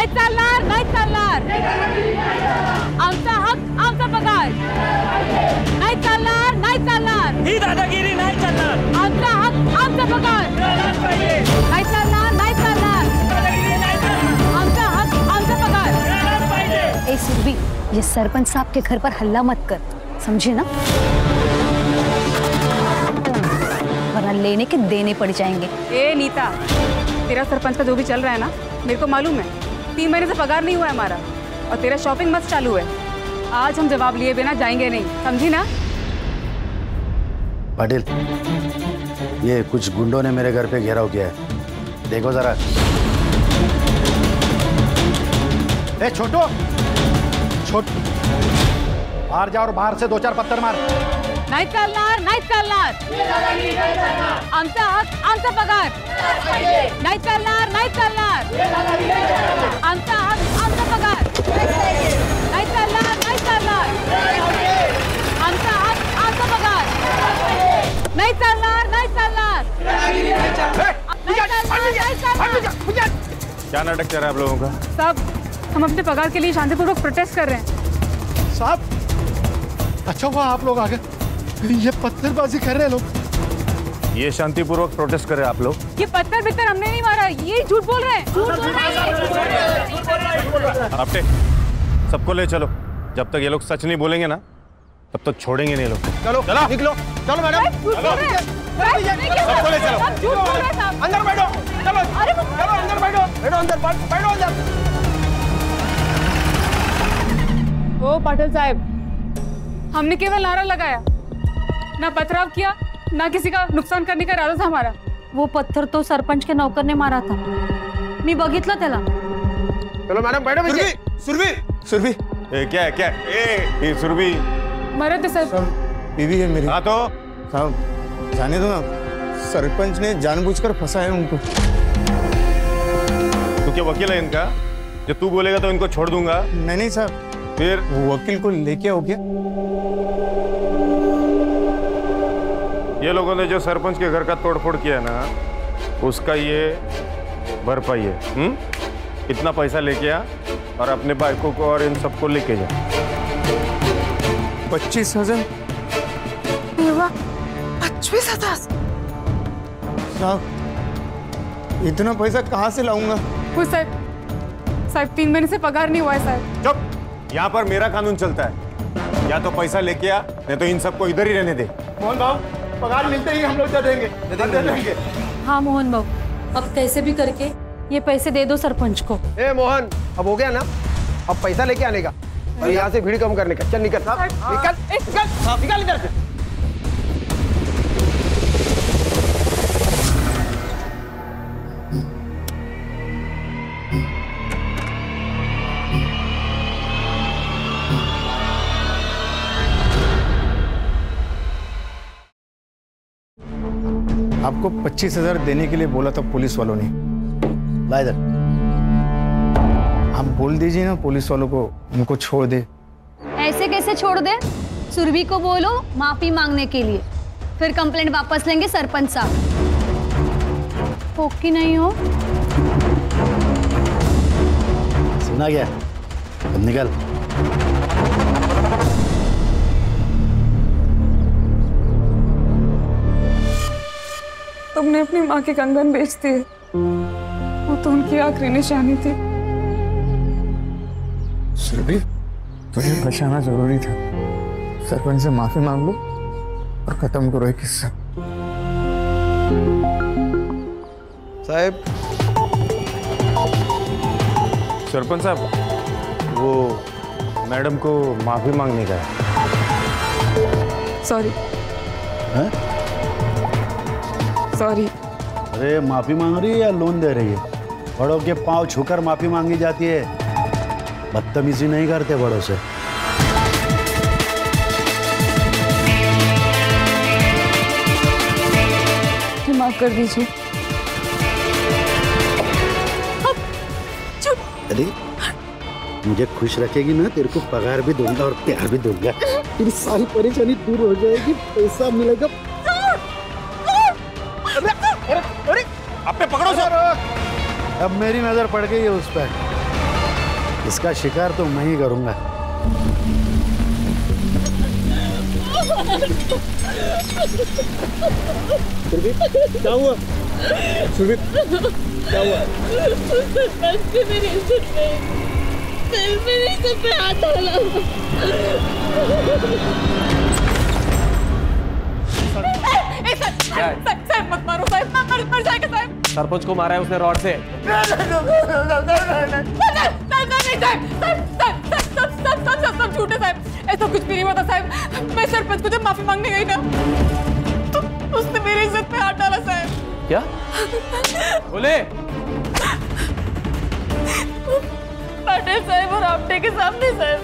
नाही चालणार, नाही चालणार. आमचा हक, आमचा पगार. नाही चालणार, नाही चालणार. ही दादागिरी नाही चालणार. आमचा हक, आमचा पगार. नाही चालणार, नाही चालणार. आमचा हक, आमचा पगार. ए सुरभि, ये सरपंच साहब के घर पर हल्ला मत कर, समझे ना? वरना लेने के देने पड़ जाएंगे. ए नीता, तेरा सरपंच का जो भी चल रहा है ना, मेरे को मालूम है. 3 महीने से पगार नहीं हुआ है हमारा और तेरा शॉपिंग मस्त चालू है. आज हम जवाब लिए बिना जाएंगे नहीं, समझी ना? पाटिल, ये कुछ गुंडों ने मेरे घर पे घेराव किया है, देखो जरा. ए छोटू, बाहर जा और बाहर से 2-4 पत्थर मार. नाही चालणार, नाही चालणार. आमचा हक, आमचा पगार. नाही चालणार, नाही चालणार. आमचा हक, आमचा पगार. नाही चालणार, नाही चालणार. आमचा हक, आमचा पगार. नाही चालणार, नाही चालणार. क्या नाटक चल रहा है आप लोगों का? साहब, हम अपने पगार के लिए शांतिपूर्वक प्रोटेस्ट कर रहे हैं. साहब, अच्छा हुआ आप लोग आ गए. ये पत्थरबाजी कर रहे हैं लोग. ये शांतिपूर्वक प्रोटेस्ट कर रहे हैं आप लोग? ये पत्थर बित्तर हमने नहीं मारा, ये झूठ बोल रहे हैं. आपटे, सबको ले चलो. जब तक ये लोग सच नहीं बोलेंगे ना, तब तक छोड़ेंगे नहीं लोग. चलो चलो निकलो. चलो मैडम, सबको ले चलो. अंदर बैठो. चलो चलो अंदर बैठो. बैठो अंदर, बैठो अंदर. ओ पाटिल साहब, हमने केवल नारा लगाया, ना पथराव किया, ना किसी का नुकसान करने का इरादा था हमारा. वो पत्थर तो सरपंच के नौकर ने मारा था, मी बघितलं त्याला. चलो मैडम बैठो. सुरभि, क्या है? ये सुरभि मरे थे सर. बीवी है मेरी. हाँ तो साहब जाने दो ना, सरपंच ने जानबूझकर फंसाया उनको. तू क्या वकील है इनका? जब तू बोलेगा तो इनको छोड़ दूंगा. नहीं साहब, फिर वकील को लेके आओ क्या? ये लोगों ने जो सरपंच के घर का तोड़फोड़ किया है ना, उसका ये भरपाई है. इतना पैसा लेके आ और अपने बाइकों को और इन सबको लेके जा. 25,000. 25,000. साहब, इतना पैसा कहाँ से लाऊंगा? कुछ साहब 3 महीने से पगार नहीं हुआ है साहब. चुप. यहाँ पर मेरा कानून चलता है. या तो पैसा लेके आ, नहीं तो इन सबको इधर ही रहने दे. मोहन भाव, पगार मिलते ही हम लोग दे देंगे. हाँ मोहन बाबू, अब कैसे भी करके ये पैसे दे दो सरपंच को. ए मोहन, अब हो गया ना, अब पैसा लेके आने का और यहाँ से भीड़ कम करने का. चल निकल निकल इधर से. आपको 25,000 देने के लिए बोला था पुलिस वालों ने. ला इधर. आप बोल दीजिए ना पुलिस वालों को, उनको छोड़ दे. ऐसे कैसे छोड़ दे? सुरभि को बोलो माफी मांगने के लिए, फिर कंप्लेंट वापस लेंगे सरपंच साहब. हो कि नहीं हो? सुना गया. अब निकल. तुमने अपनी माँ के कंगन बेच दिए, वो तो उनकी आखिरी निशानी थी. सुरभि, तुझे बचाना जरूरी था. सरपंच से माफी मांग लो और खत्म करो ये किस्सा. साहब, सरपंच साहब, वो मैडम को माफी मांगने का है. सॉरी. सॉरी. अरे माफी मांग रही है या लोन दे रही है? बड़ों के पांव छूकर माफी मांगी जाती है, बदतमीजी नहीं करते बड़ों से. माफ कर दीजिए. अरे मुझे खुश रखेगी ना, तेरे को पगार भी दूंगा और प्यार भी दूंगा. तेरी सारी परेशानी दूर हो जाएगी, पैसा मिलेगा. अरे आप पे पकड़ो सर. अब मेरी नजर पड़ गई है उस पर. इसका शिकार तो मैं ही करूंगा। क्या हुआ सुरभि, क्या हुआ? मेरी इज्जत मेरी इज्जत पे हाथ डाला। साहब मत मारो साहब, मर जाएगा साहब। सरपंच को मारा है उसने रॉड से। सब झूठे साहब, ऐसा कुछ भी नहीं हुआ था साहब। मैं सरपंच को जब माफी मांगने गई ना तो उसने मेरी इज्जत पे हाथ डाला साहब। क्या बोले? पटेल साहब और आपटे के सामने साहब।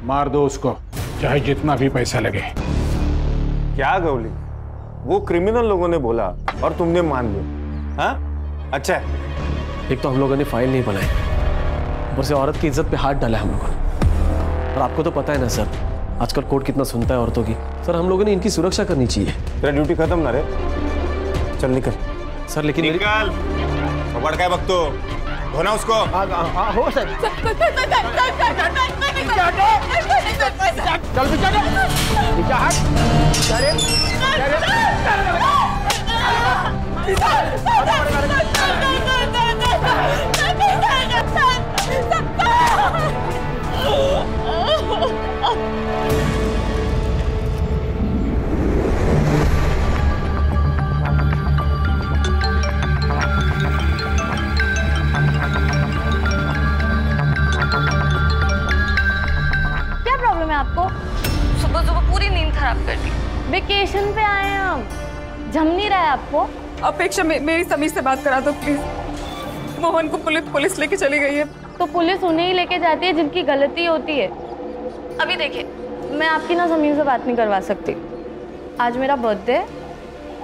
मार दो उसको, चाहे जितना भी पैसा लगे। क्या गौली, वो क्रिमिनल लोगों ने बोला और तुमने मान लिया? हाँ अच्छा है। एक तो हम लोगों ने फाइल नहीं बनाई, ऊपर से औरत की इज्जत पे हाथ डाला हम लोगों ने। और आपको तो पता है ना सर, आजकल कोर्ट कितना सुनता है औरतों की। सर हम लोगों ने इनकी सुरक्षा करनी चाहिए। तेरा ड्यूटी खत्म ना रे, चल निकल। सर लेकिन निकल, पकड़ के बकतो, धोना उसको। हो सर, चल पीछे क्या प्रॉब्लम है आपको? सुबह सुबह पूरी नींद खराब कर दी। वेकेशन पे आए हैं हम, जम नहीं रहा है आपको? अपेक्षा मेरी समीर से बात करा दो प्लीज। मोहन को पुलिस लेके चली गई है। तो पुलिस उन्हें ही लेके जाती है जिनकी गलती होती है। अभी देखिए, मैं आपकी ना समीर से बात नहीं करवा सकती। आज मेरा बर्थडे है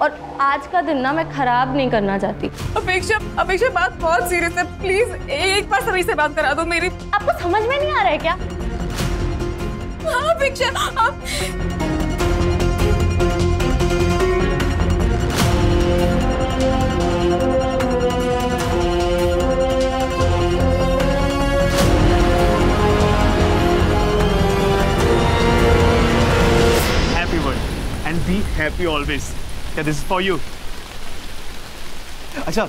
और आज का दिन ना मैं खराब नहीं करना चाहती। अपेक्षा बात बहुत सीरियस है, प्लीज एक बार समीर से बात करा दो मेरी। आपको समझ में नहीं आ रहा है क्या? हाँ अपेक्षा, आप and be happy always. Yeah, this is for you. अच्छा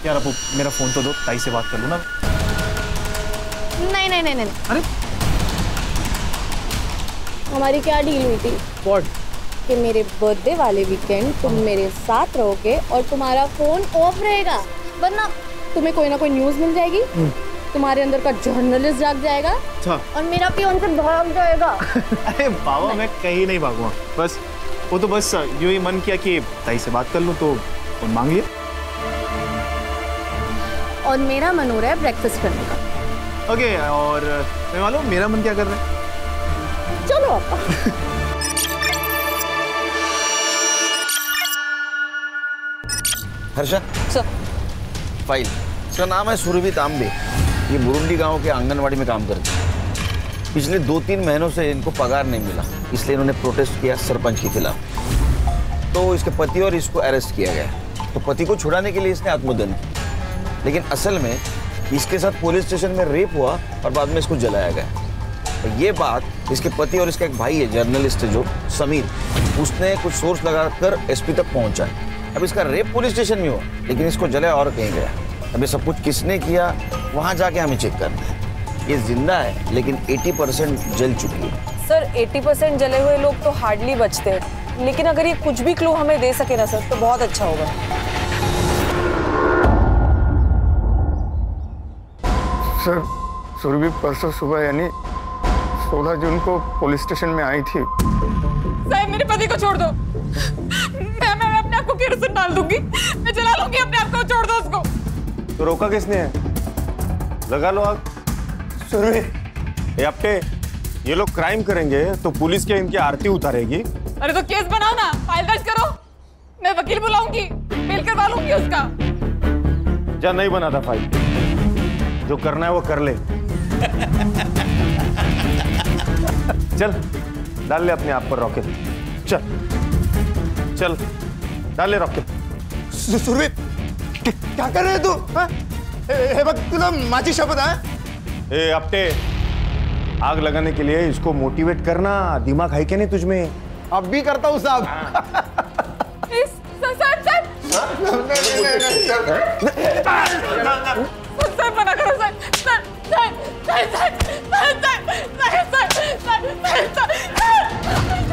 यार, अब मेरा फोन तो दो, ताई से बात कर लूँ ना। नहीं। अरे हमारी क्या डील हुई थी? What? कि मेरे बर्थडे वाले वीकेंड तुम मेरे साथ रहोगे और तुम्हारा फोन ऑफ रहेगा, वरना तुम्हें कोई ना कोई न्यूज मिल जाएगी, तुम्हारे अंदर का जर्नलिस्ट जाग जाएगा और मेरा पियोन से भाग जाएगा। अरे बाबा, मैं कहीं नहीं भागूंगा। बस वो तो बस यूं ही मन किया कि ताई से बात कर लूं तो फोन मांग लिया। और मेरा मन हो रहा है ब्रेकफास्ट करने का। ओके, और मैं मालूम मेरा मन क्या कर रहा है। चलो हर्षा सर, फाइल, इसका नाम है सुरभि तांबे। ये बुरुंडी गांव के आंगनवाड़ी में काम करते हैं। पिछले 2-3 महीनों से इनको पगार नहीं मिला, इसलिए इन्होंने प्रोटेस्ट किया सरपंच के खिलाफ। तो इसके पति और इसको अरेस्ट किया गया। तो पति को छुड़ाने के लिए इसने आत्मदहन किया, लेकिन असल में इसके साथ पुलिस स्टेशन में रेप हुआ और बाद में इसको जलाया गया। तो ये बात इसके पति और इसका एक भाई है, जर्नलिस्ट है जो समीर, उसने कुछ सोर्स लगाकर एसपी तक पहुंचा है। अब इसका रेप पुलिस स्टेशन में हुआ, लेकिन इसको जलाया और कहीं गया। अब ये सब कुछ किसने किया, वहां जाके हमें चेक करना है। ये जिंदा है, लेकिन 80% जल चुकी है। सर 80% जले हुए लोग तो हार्डली बचते हैं, लेकिन अगर ये कुछ भी क्लू हमें दे सके ना सर, तो बहुत अच्छा होगा। सर, सुरभि परसों सुबह यानी 16 जून को पुलिस स्टेशन में आई थी। साहब मेरे पति को छोड़ दो। मैं अपने आप को केरोसिन डाल दूंगी, मैं जला लूंगी अपने आप को, छोड़ दो उसको। तो रोका किसने है? लगा लो आग। सुरभि, आपके ये लोग क्राइम करेंगे तो पुलिस क्या इनकी आरती उतारेगी? अरे तो केस बनाओ ना, फाइल दर्ज करो, मैं वकील बुलाऊंगी, मेल करवा लूंगी उसका। जा, नहीं बना था फाइल, जो करना है वो कर ले। चल डाल ले अपने आप पर रॉकेट, चल चल डाल ले रॉकेट। सुरभि क्या कर रहे है तू? हे बघ तुला माझी शपथ है। ए अपटे, आग लगाने के लिए इसको मोटिवेट करना, दिमाग है क्या नहीं तुझमें? अब भी करता हूँ साहब। सर मना करो सर।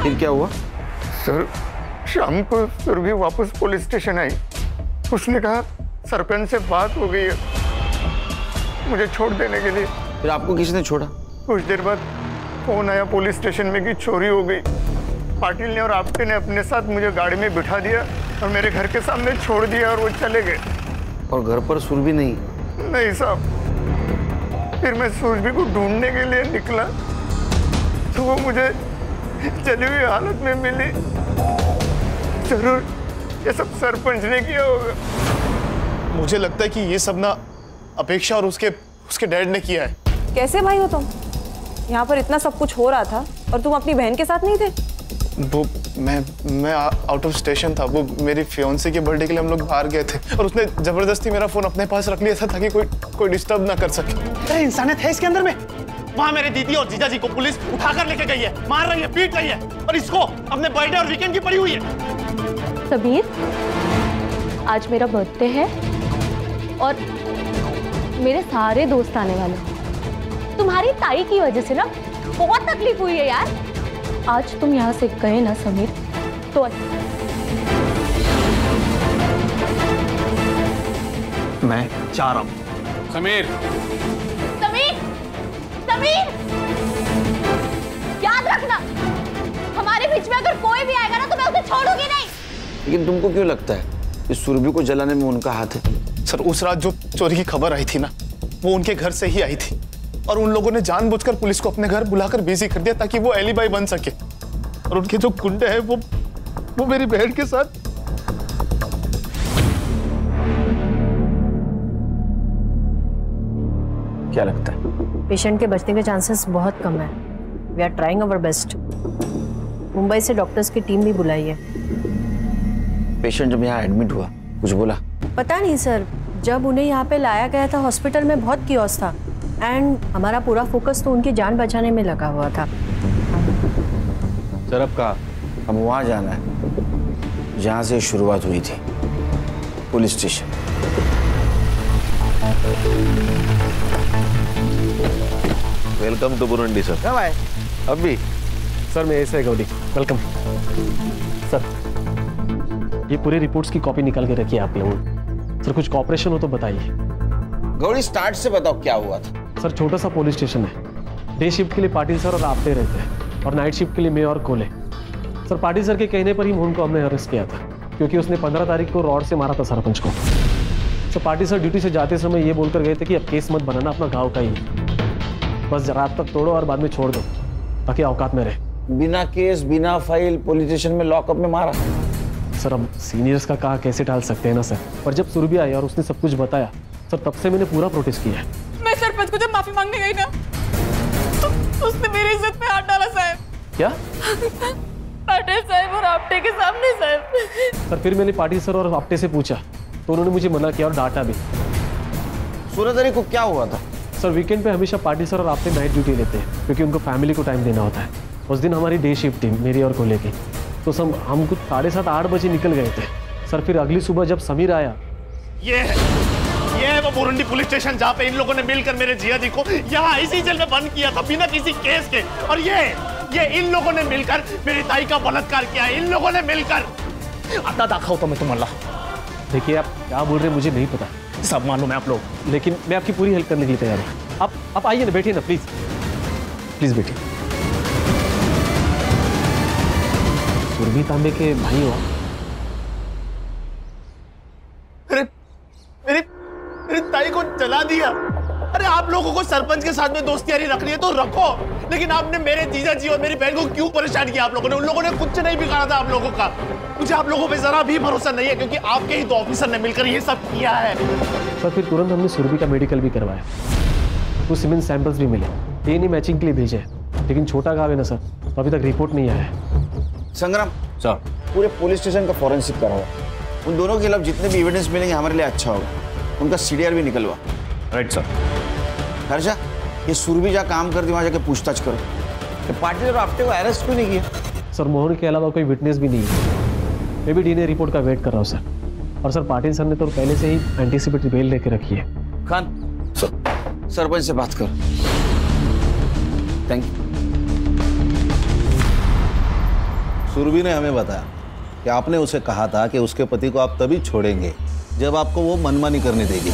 फिर क्या हुआ? सर शाम को सुरभि वापस पुलिस स्टेशन आई। उसने कहा सरपंच से बात हो गई है मुझे छोड़ देने के लिए। फिर आपको किसने छोड़ा? कुछ देर बाद फोन आया पुलिस स्टेशन में कि चोरी हो गई। पाटिल ने और आपटे ने अपने साथ मुझे गाड़ी में बिठा दिया और मेरे घर के सामने छोड़ दिया और वो चले गए। और घर पर सुरभि नहीं? नहीं साहब। फिर मैं सुरभि को ढूंढने के लिए निकला तो वो मुझे जली हुई हालत में मिली। जरूर ये सब सरपंच ने किया होगा। मुझे लगता है कि ये सब ना अपेक्षा और उसके डैड ने किया है। कैसे भाई हो तुम? यहाँ पर इतना सब कुछ हो रहा था और तुम अपनी बहन के साथ नहीं थे? वो मैं आउट ऑफ स्टेशन था। वो मेरी फियांसे के बर्थडे के लिए हम लोग बाहर गए थे और उसने जबरदस्ती मेरा फोन अपने पास रख लिया था ताकि कोई डिस्टर्ब ना कर सके। अरे इंसानियत है इसके अंदर में। वहाँ मेरे दीदी और जीजा जी को पुलिस उठाकर लेके गई है, मार रही है, पीट रही है और इसको अपने बर्थडे और वीकेंड की पड़ी हुई है। समीर, आज मेरा बर्थडे है और मेरे सारे दोस्त आने वाले हैं। तुम्हारी ताई की वजह से ना बहुत तकलीफ हुई है यार। आज तुम यहाँ से गए ना समीर तो मैं चाह रहा हूँ। समीर, समीर, समीर, याद रखना हमारे बीच में अगर कोई भी आएगा ना तो मैं उसे छोड़ूंगी नहीं। लेकिन तुमको क्यों लगता है इस सुरभि को जलाने में उनका हाथ है? सर उस रात जो चोरी की खबर आई थी ना वो उनके घर से ही आई थी और उन लोगों ने जानबूझकर पुलिस को अपने घर बुलाकर बिजी कर दिया ताकि वो एलिबाई बन सके। और उनके जो गुंडे हैं वो मेरी बहन के साथ। क्या लगता है? पेशेंट के बचने के चांसेस बहुत कम है। We are trying our best. Mumbai से डॉक्टर्स की टीम भी बुलाई है। पेशेंट जब यहाँ एडमिट हुआ कुछ बोला? पता नहीं सर, जब उन्हें यहाँ पे लाया गया था हॉस्पिटल में बहुत कियोस था एंड हमारा पूरा फोकस तो उनकी जान बचाने में लगा हुआ था। सर अब कहा हम वहाँ जाना है जहाँ से शुरुआत हुई थी, police station. Welcome to Burundi sir. कब आए? अभी सर मैं ऐसे गौरी, वेलकम सर। ये पूरी रिपोर्ट्स की कॉपी निकाल के रखिए आप लोग। सर कुछ कॉपरेशन हो तो बताइए। गौरी स्टार्ट से बताओ क्या हुआ था। सर छोटा सा पुलिस स्टेशन है। डे शिफ्ट के लिए पाटिल सर और आपटे रहते हैं और नाइट शिफ्ट के लिए मैं और कोले। सर पाटिल सर के कहने पर ही मोहन को हमने अरेस्ट किया था क्योंकि उसने 15 तारीख को रॉड से मारा था सरपंच को। सर पाटिल सर ड्यूटी से जाते समय ये बोलकर गए थे कि अब केस मत बनाना, अपना गाँव का ही, बस रात तक तोड़ो और बाद में छोड़ दो ताकि औकात में रहे। बिना केस बिना फाइल पुलिस स्टेशन में लॉकअप में मारा। सर अब सीनियर्स का कहा कैसे टाल सकते हैं ना सर। पर जब सुरभि आई और उसने सब कुछ बताया सर तब से मैंने पूरा प्रोटेस्ट किया है। मैं सरपंच को जब माफी मांगने गई ना तो उसने मेरी इज्जत पे हाथ डाला साहब। क्या? पाटिल साहब और आपटे के सामने साहब। सर फिर मैंने पाटिल सर और आपटे से पूछा तो उन्होंने मुझे मना किया और डांटा भी। 16 तारीख को क्या हुआ था? सर वीकेंड पे हमेशा पाटिल सर और आपटे नाइट ड्यूटी लेते हैं क्योंकि उनको फैमिली को टाइम देना होता है। उस दिन हमारी डे शिफ्ट थी मेरी और कोले की, तो हम कुछ 7:30-8 बजे निकल गए थे। सर फिर अगली सुबह जब समीर आया, ये है वो बुरुंडी पुलिस स्टेशन जहाँ पे इन लोगों ने मिलकर मेरे जिया जी को यहाँ इसी जेल में बंद किया था बिना किसी केस के। और ये इन लोगों ने मिलकर मेरी ताई का बलात्कार किया। इन लोगों ने मिलकर आता दाखवतो मैं तुम्हाला। देखिए आप क्या बोल रहे हैं मुझे नहीं पता, सब मालूम है आप लोग, लेकिन मैं आपकी पूरी हेल्प करने के लिए तैयार हूँ। आप आइए ना, बैठिए ना प्लीज, प्लीज बैठिए। सुरभि तांबे के भाई हो? मेरी ताई को जला दिया। अरे आप लोगों को सरपंच के साथ में दोस्ती यारी रखनी है तो रखो, लेकिन आपने मेरे जीजा जी और मेरी बहन को क्यों परेशान किया? आप लोगों ने, उन लोगों ने कुछ नहीं बिगाड़ा था आप लोगों का। मुझे आप लोगों पे जरा भी भरोसा नहीं है क्योंकि आपके ही दो ऑफिसर ने मिलकर ये सब किया है। सर फिर तुरंत हमने सुरभि का मेडिकल भी करवाया, कुछ सीमेंट सैंपल्स भी मिले, डीएनए मैचिंग के लिए भेजे, लेकिन छोटा गाँव है ना सर, तो अभी तक रिपोर्ट नहीं आया है। संग्राम सर, पूरे पुलिस स्टेशन का फॉरेंसिक कराओ। उन दोनों के खिलाफ जितने भी एविडेंस मिलेंगे हमारे लिए अच्छा होगा। उनका सीडीआर भी निकलवा। Right sir. हर्षा, ये सुरभि जहाँ काम करती वहाँ जाके पूछताछ करो। ये पाटिल और आपटे को अरेस्ट क्यों नहीं किया? सर मोहन के अलावा कोई विटनेस भी नहीं है। मैं भी डीएनए रिपोर्ट का वेट कर रहा हूँ सर। और सर पाटिल सर ने तो पहले से ही एंटीसिपेटरी बेल लेके रखी है। खान, सरपंच से बात कर। Thank you. सुरभि ने हमें बताया कि आपने उसे कहा था कि उसके पति को आप तभी छोड़ेंगे जब आपको वो मनमानी करने देगी।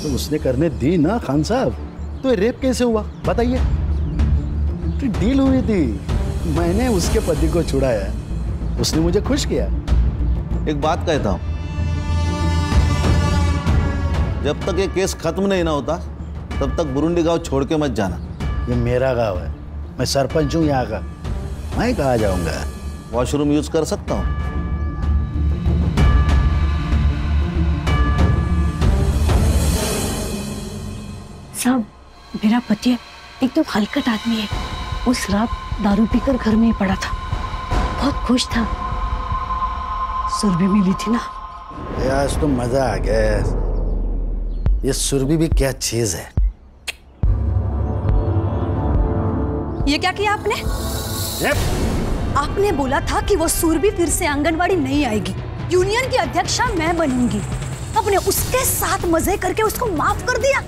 तो उसने करने दी ना खान साहब। तो ये रेप कैसे हुआ बताइए? तो डील हुई थी, मैंने उसके पति को छुड़ाया, उसने मुझे खुश किया। एक बात कहता हूं, जब तक ये केस खत्म नहीं ना होता तब तक बुरुंडी गांव छोड़ के मत जाना। ये मेरा गांव है, मैं सरपंच हूँ यहाँ का, मैं कहाँ जाऊंगा? वॉशरूम यूज कर सकता हूँ? साहब, मेरा पति एकदम हलकट आदमी है। उस रात दारू पीकर घर में ही पड़ा था, बहुत खुश था। सुरभि मिली थी ना। आज तो मजा आ गया। ये सुरभि भी क्या चीज है। ये क्या किया आपने? आपने बोला था कि वो सुरभि फिर से आंगनवाड़ी नहीं आएगी, यूनियन की अध्यक्षा मैं बनूंगी। आपने उसके साथ मजे करके उसको माफ कर दिया।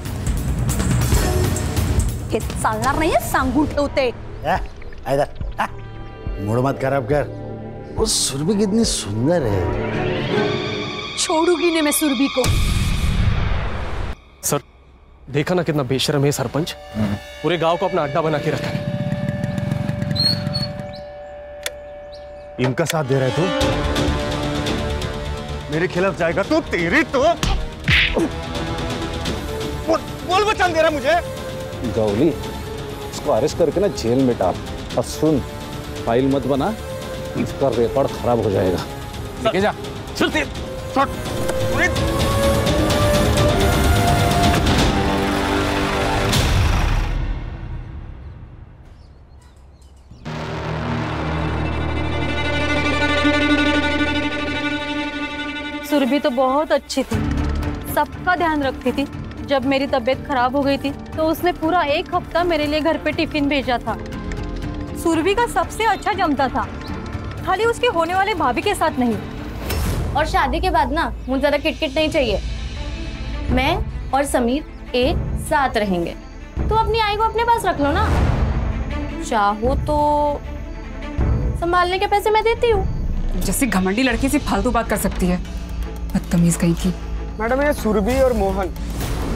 हे चालणार नाहीये, सांगून ठेवते। मूड मत खराब कर। वो सुरभि कितनी सुंदर है। छोड़ूंगी नहीं मैं सुरभि को। सर देखा ना कितना बेशर्म है सरपंच। पूरे गांव को अपना अड्डा बना के रखा है। इनका साथ दे रहा है तू? मेरे खिलाफ जाएगा तो तेरी तो बोल बचान दे रहा मुझे। गौली, इसको अरेस्ट करके ना जेल में डाल। और सुन, फाइल मत बना, इसका रिकॉर्ड खराब हो जाएगा। लेके जा। चल सुरभि तो बहुत अच्छी थी, सबका ध्यान रखती थी। जब मेरी तबीयत खराब हो गई थी तो उसने पूरा 1 हफ्ता मेरे लिए घर पे टिफिन भेजा था। सुरभि का सबसे अच्छा जमता था, खाली उसके होने वाले भाभी के साथ नहीं। और शादी के बाद ना मुझे ज्यादा किटकिट नहीं चाहिए। मैं और समीर एक साथ रहेंगे। तो अपनी आई को अपने पास रख लो ना। चाहो तो संभालने के पैसे मैं देती हूँ। जैसी घमंडी लड़की से फालतू बात कर सकती है, बदतमीज कहीं की। मैडम, ये सुरभि और मोहन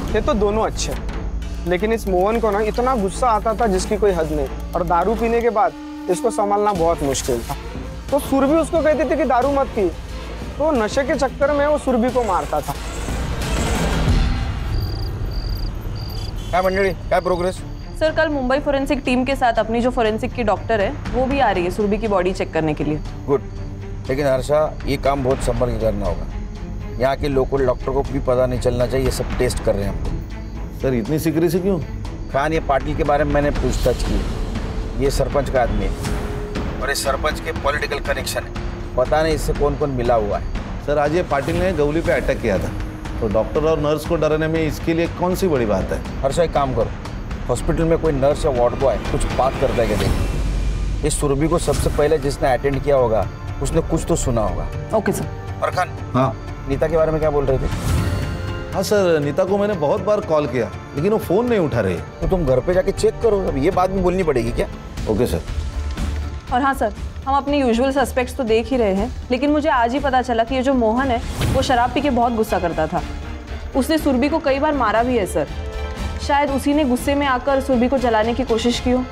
ये तो दोनों अच्छे, लेकिन इस मोहन को ना इतना गुस्सा आता था जिसकी कोई हद नहीं। और दारू पीने के बाद इसको संभालना बहुत मुश्किल था। तो सुरभि उसको कहती थी कि दारू मत पी, तो नशे के चक्कर में वो सुरभि को मारता था। क्या मंडली, क्या प्रोग्रेस? सर कल मुंबई फोरेंसिक टीम के साथ अपनी जो फोरेंसिक की डॉक्टर है वो भी आ रही है सुरभि की बॉडी चेक करने के लिए। गुड, लेकिन हर्षा ये काम बहुत संभल के करना होगा। यहाँ के लोकल डॉक्टर को भी पता नहीं चलना चाहिए ये सब टेस्ट कर रहे हैं हम। सर इतनी सिक्रेसी क्यों? खान, ये पाटिल के बारे में मैंने पूछताछ की। ये सरपंच का आदमी है और ये सरपंच के पॉलिटिकल कनेक्शन है। पता नहीं इससे कौन कौन मिला हुआ है। सर आज ये पाटिल ने गौली पे अटैक किया था, तो डॉक्टर और नर्स को डराने में इसके लिए कौन सी बड़ी बात है? हर्षा एक काम करो, हॉस्पिटल में कोई नर्स या वार्ड बॉय कुछ बात करता है क्या देखिए। इस सुरभि को सबसे पहले जिसने अटेंड किया होगा उसने कुछ तो सुना होगा। Okay sir. और खान, हाँ, नीता के बारे में क्या बोल रहे थे? हाँ सर, नीता को मैंने बहुत बार कॉल किया लेकिन वो फोन नहीं उठा रही। तो तुम घर पे जाके चेक करो, अब ये बात भी बोलनी पड़ेगी क्या? Okay sir. और हाँ सर, हम अपने यूजुअल सस्पेक्ट्स तो देख ही रहे हैं, लेकिन मुझे आज ही पता चला कि ये जो मोहन है वो शराब पी के बहुत गुस्सा करता था। उसने सुरभि को कई बार मारा भी है सर। शायद उसी ने गुस्से में आकर सुरभि को जलाने की कोशिश की हो।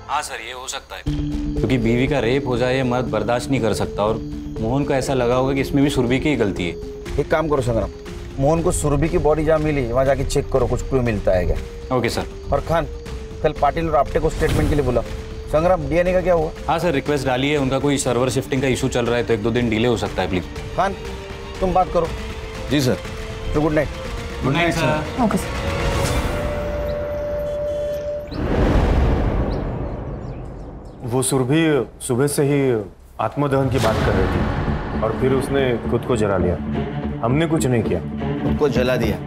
हाँ सर, ये हो सकता है, क्योंकि बीवी का रेप हो जाए मर्द बर्दाश्त नहीं कर सकता। और मोहन को ऐसा लगा होगा कि इसमें भी सुरभि की ही गलती है। एक काम करो संग्राम, मोहन को सुरभि की बॉडी जहाँ मिली वहाँ जाके चेक करो, कुछ क्लू मिलता है क्या? Okay sir. और खान, कल पाटिल और आपटे को स्टेटमेंट के लिए बुला। संग्राम, डीएनए का क्या हुआ? हाँ सर, रिक्वेस्ट डाली है, उनका कोई सर्वर शिफ्टिंग का इशू चल रहा है तो 1-2 दिन डिले हो सकता है। प्लीज खान, तुम बात करो। जी सर। तो good night. Good night sir. Okay sir. वो सुरभि सुबह से ही आत्मदहन की बात कर रही थी। और फिर उसने खुद को जला लिया। हमने कुछ नहीं किया। खुद को जला दिया,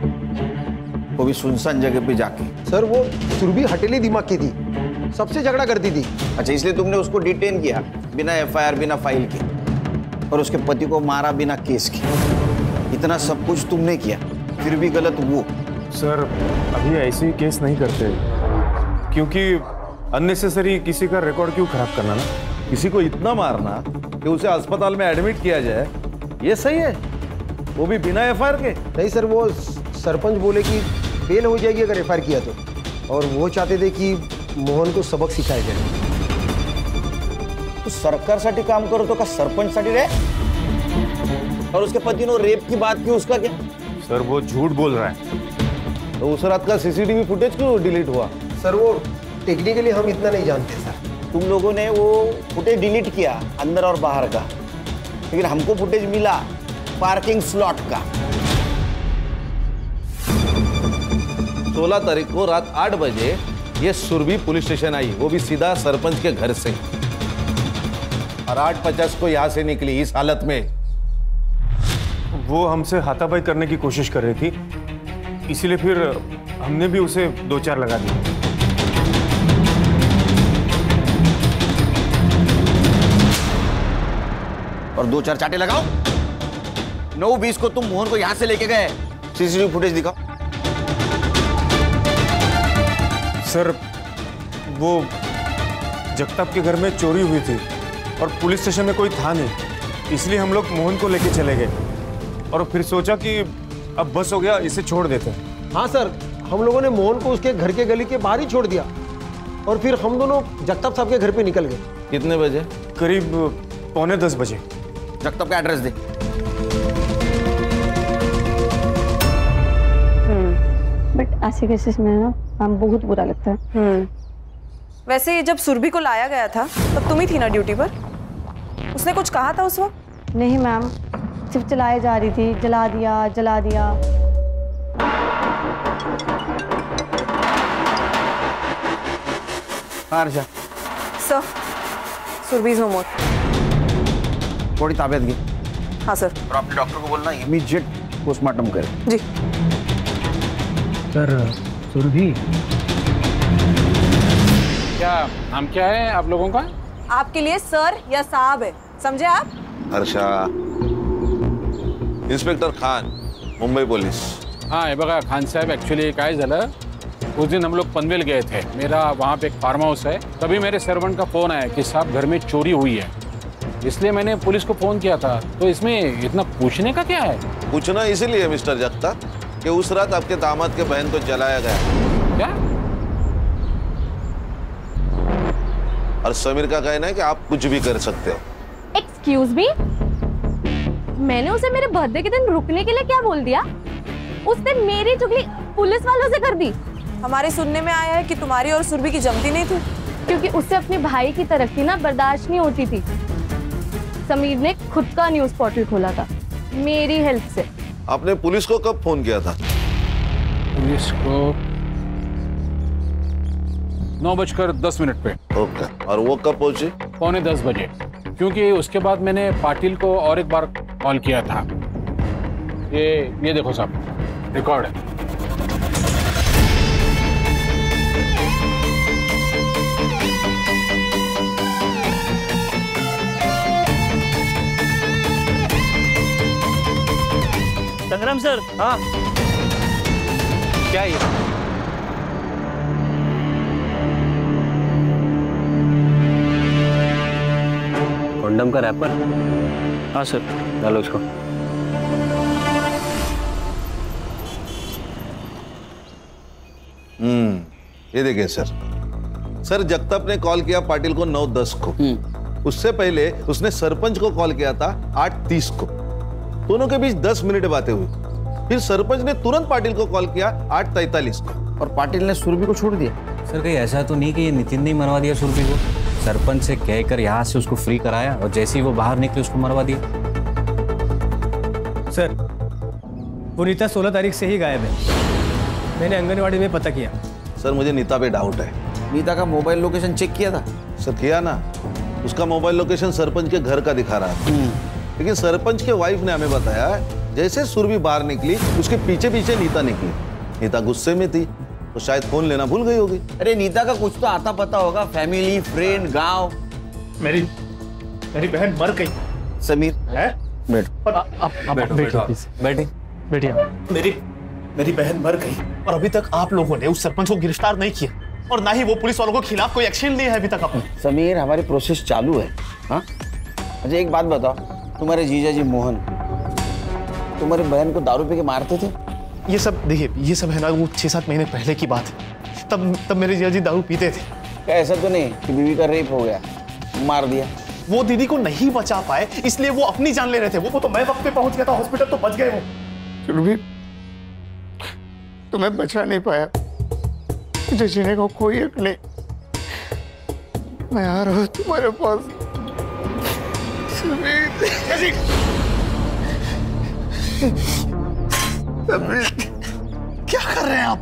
वो भी सुनसान जगह पे जाके। सर वो सुरभि हटेली दिमाग की थी, सबसे झगड़ा करती थी। अच्छा, इसलिए तुमने उसको डिटेन किया बिना एफआईआर, बिना फाइल के, और उसके पति को मारा बिना केस के। इतना सब कुछ तुमने किया, फिर भी गलत वो। सर अभी ऐसे केस नहीं करते, क्योंकि अननेसेसरी किसी का रिकॉर्ड क्यों खराब करना ना। किसी को इतना मारना कि उसे अस्पताल में एडमिट किया जाए, ये सही है? वो भी बिना एफआईआर के? नहीं सर, वो सरपंच बोले कि बेल हो जाएगी अगर एफआईआर किया तो, और वो चाहते थे कि मोहन को सबक सिखाया जाए। तो सरकारसाठी काम करो तो का सरपंचसाठी रे? और उसके पति ने रेप की बात की, उसका क्या? सर वो झूठ बोल रहा है। तो उस रात का सीसीटीवी फुटेज क्यों डिलीट हुआ? सर वो टेक्निकली हम इतना नहीं जानते सर। तुम लोगों ने वो फुटेज डिलीट किया अंदर और बाहर का, लेकिन हमको फुटेज मिला पार्किंग स्लॉट का। 16 तारीख को रात 8 बजे ये सुरभि पुलिस स्टेशन आई, वो भी सीधा सरपंच के घर से, और 8:50 को यहां से निकली इस हालत में। वो हमसे हाथापाई करने की कोशिश कर रही थी, इसीलिए फिर हमने भी उसे 2-4 लगा दिए। और 2-4 चाटे लगाओ। 9:20 को तुम मोहन को यहां से लेके गए, सीसीटीवी फुटेज दिखाओ। सर वो जगताप के घर में चोरी हुई थी और पुलिस स्टेशन में कोई था नहीं, इसलिए हम लोग मोहन को लेके चले गए और फिर सोचा कि अब बस हो गया, इसे छोड़ देते हैं। हाँ सर, हम लोगों ने मोहन को उसके घर के गली के बाहर ही छोड़ दिया, और फिर हम दोनों जगताप साहब के घर पे निकल गए। कितने बजे? करीब 9:45 बजे। जगताप का एड्रेस दे। बट ऐसे केसेस में ना हम बहुत बुरा लगता है। वैसे जब सुरभि को लाया गया था तब तुम ही थी ना ड्यूटी पर? उसने कुछ कहा था उस वक्त? नहीं मैम, सिर्फ चलाए जा रही थी, जला दिया जला दिया। अर्षा सर, सुरभि इज नो मोर। थोड़ी ताबियत गई। हाँ सर। और अपने डॉक्टर को बोलना इमीडिएट पोस्टमार्टम करे। जी सर। सुरभि, क्या नाम क्या है आप लोगों का? आपके लिए सर या साहब है, समझे आप? Harsha, inspector Khan, Mumbai police. हाँ, हे बघा खान साहब, ॲक्च्युली काय झालं, उस दिन हम लोग पनवेल गए थे, मेरा वहाँ पे एक फार्म हाउस है, तभी मेरे सर्वेंट का फ़ोन आया कि साहब घर में चोरी हुई है, इसलिए मैंने पुलिस को फ़ोन किया था। तो इसमें इतना पूछने का क्या है? पूछना इसीलिए मिस्टर जगताप कि उस रात आपके दामाद के बहन को जलाया गया। क्या? और समीर का कहना है कि आप कुछ भी कर सकते हो। एक्सक्यूज मी, मैंने उसे मेरे बर्थडे के दिन रुकने के लिए क्या बोल दिया? उसने मेरी चुगली पुलिस वालों से कर दी। हमारे सुनने में आया है कि तुम्हारी और सुरभि की जमती नहीं थी, क्योंकि उससे अपने भाई की तरक्की ना बर्दाश्त नहीं होती थी। समीर ने खुद का न्यूज पोर्टल खोला था मेरी हेल्प से। आपने पुलिस को कब फोन किया था? पुलिस को 9:10 पे। ओके, और वो कब पहुंची? 9:45 बजे, क्योंकि उसके बाद मैंने पाटिल को और एक बार कॉल किया था। ये देखो साहब, रिकॉर्ड है। संग्राम सर। हाँ क्या ये? कंडम का रैपर? हाँ सर। डालो उसको। ये देखिए सर, जगताप ने कॉल किया पाटिल को 9:10 को। उससे पहले उसने सरपंच को कॉल किया था 8:30 को। दोनों के बीच 10 मिनट बातें हुई। फिर सरपंच ने तुरंत पाटिल को कॉल किया 8:43 को, और पाटिल ने सुरभि को छोड़ दिया। सर कहीं ऐसा तो नहीं कि ये नितिन ने मरवा दिया सुरभि को? सरपंच से कहकर यहाँ से उसको फ्री कराया और जैसे ही वो बाहर निकले उसको मरवा दिया। सर वो नीता 16 तारीख से ही गायब है, मैंने आंगनवाड़ी में पता किया। सर मुझे नीता पे डाउट है। नीता का मोबाइल लोकेशन चेक किया था? सर किया ना, उसका मोबाइल लोकेशन सरपंच के घर का दिखा रहा था। लेकिन सरपंच के वाइफ ने हमें बताया जैसे सुरभि बाहर निकली उसके पीछे पीछे नीता निकली। नीता गुस्से में थी तो शायद फोन लेना भूल गई होगी। अरे नीता का कुछ तो आता पता होगा, फैमिली, फ्रेंड, गांव। मेरी बहन मर गई। समीर है? बैठिए। मेरी बहन मर गई और अभी तक आप लोगों ने उस सरपंच को गिरफ्तार नहीं किया और ना ही वो पुलिस वालों के खिलाफ कोई एक्शन नहीं है अभी तक। अपने समीर, हमारी प्रोसेस चालू है। हाँ, मुझे एक बात बताओ, तुम्हारे जीजा जी मोहन तुम्हारी बहन को दारू पी के मारते थे? ये सब देखिए, ये सब है ना वो 6-7 महीने पहले की बात है। तब मेरे जीजा जी दारू पीते थे। क्या ऐसा तो नहीं कि बीवी का रेप हो गया, मार दिया? वो दीदी को नहीं बचा पाए इसलिए वो अपनी जान ले रहे थे। वो तो मैं वक्त पे पहुंच गया था हॉस्पिटल, तो बच गए वो। सुरभि, तुम्हें बचा नहीं पाया, मुझे जीने को कोई हक नहीं। मैं आ रहा हूँ तुम्हारे पास। क्या कर रहे हैं आप?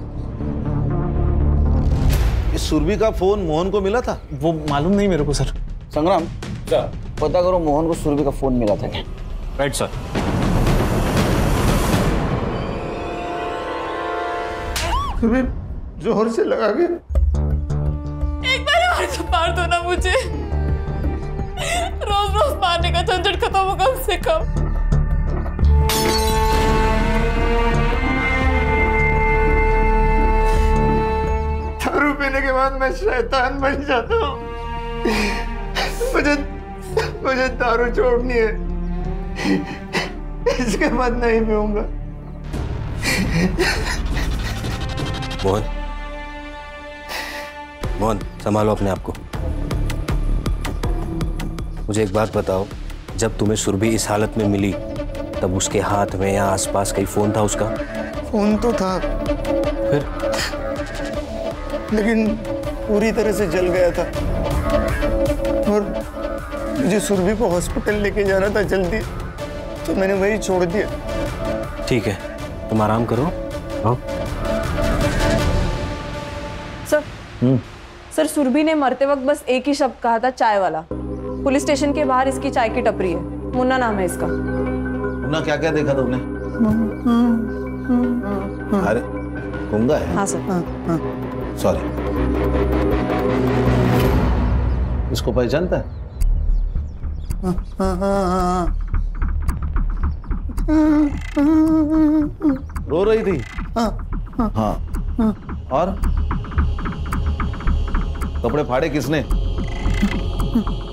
इस सुरभि का फोन मोहन को मिला था? वो मालूम नहीं मेरे को सर। संग्राम सर, पता करो मोहन को सुरभि का फोन मिला था क्या? Right sir. सुरभि जोर से लगा के एक बार और तो मार दो ना मुझे। रोज रोज मारने का झंझट खत्म हो कम से कम। दारू पीने के बाद मैं शैतान बन जाता हूँ। मुझे दारू छोड़नी है, इसके बाद नहीं पीऊंगा। मोहन, संभालो अपने आप को। मुझे एक बात बताओ, जब तुम्हें सुरभि इस हालत में मिली तब उसके हाथ में या आसपास कहीं फोन था उसका? फोन तो था, फिर? लेकिन पूरी तरह से जल गया था और मुझे सुरभि को हॉस्पिटल लेके जाना था जल्दी, तो मैंने वही छोड़ दिया। ठीक है, तुम आराम करो। आओ। सर, सुरभि ने मरते वक्त बस एक ही शब्द कहा था, चाय वाला। पुलिस स्टेशन के बाहर इसकी चाय की टपरी है, मुन्ना नाम है इसका। मुन्ना, क्या क्या देखा तुमने? अरे गूंगा है? हाँ सर। सॉरी। इसको पहचानता है? रो रही थी? हाँ। और कपड़े फाड़े किसने?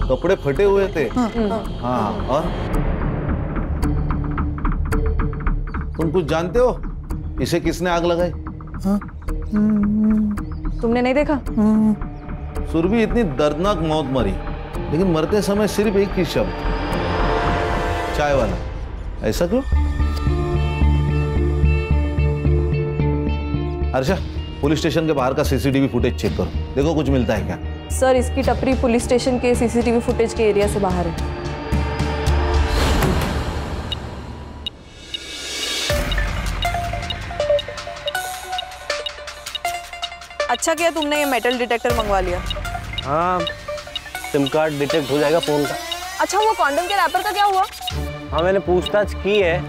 कपड़े फटे हुए थे। हाँ, और तुम कुछ जानते हो इसे किसने आग लगाई? तुमने नहीं देखा? सुरभि इतनी दर्दनाक मौत मरी, लेकिन मरते समय सिर्फ एक ही शब्द, चाय वाला। ऐसा क्यों? हर्षा, पुलिस स्टेशन के बाहर का सीसीटीवी फुटेज चेक करो, देखो कुछ मिलता है क्या। सर, इसकी टपरी पुलिस स्टेशन के सीसीटीवी फुटेज के एरिया से बाहर है। अच्छा किया तुमने ये मेटल डिटेक्टर मंगवा लिया। हाँ, सिम कार्ड डिटेक्ट हो जाएगा फोन का। अच्छा, वो कॉन्डम के रैपर का क्या हुआ? हाँ, मैंने पूछताछ की है।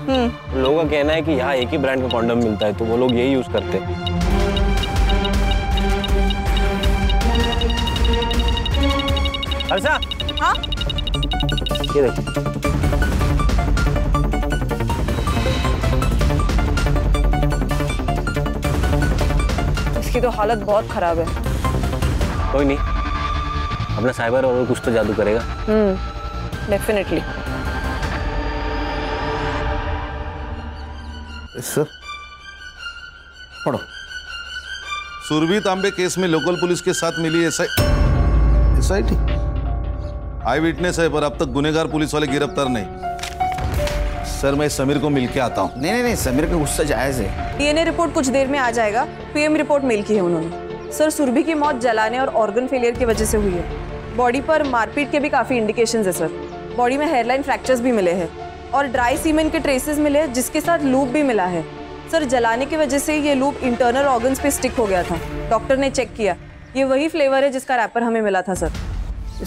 लोगों का कहना है कि यहाँ एक ही ब्रांड का कॉन्डम मिलता है, तो वो लोग यही यूज करते हैं। हर्षा। हाँ? ये देखो। इसकी तो हालत बहुत खराब है। कोई नहीं, अपना साइबर और कुछ तो जादू करेगा। डेफिनेटली। सर, पढ़ो। सुरभि तांबे केस में लोकल पुलिस के साथ मिली एसआईटी आई विटनेस है, पर अब तक गुनेगार पुलिस वाले गिरफ्तार नहीं। सर, मैं समीर को मिलके आता हूँ। नहीं, समीर का गुस्सा जायज है। डीएनए रिपोर्ट कुछ देर में आ जाएगा। पीएम रिपोर्ट मेल की है उन्होंने। सर, सुरभि की मौत जलाने और ऑर्गन फेलियर की वजह से हुई है। बॉडी पर मारपीट के भी काफी इंडिकेशंस है सर। बॉडी में हेयरलाइन फ्रैक्चर्स भी मिले हैं और ड्राई सीमेन के ट्रेसेस मिले हैं, जिसके साथ लूप भी मिला है। सर, जलाने की वजह से ये लूप इंटरनल ऑर्गन्स पे स्टिक हो गया था। डॉक्टर ने चेक किया, ये वही फ्लेवर है जिसका रैपर हमें मिला था सर।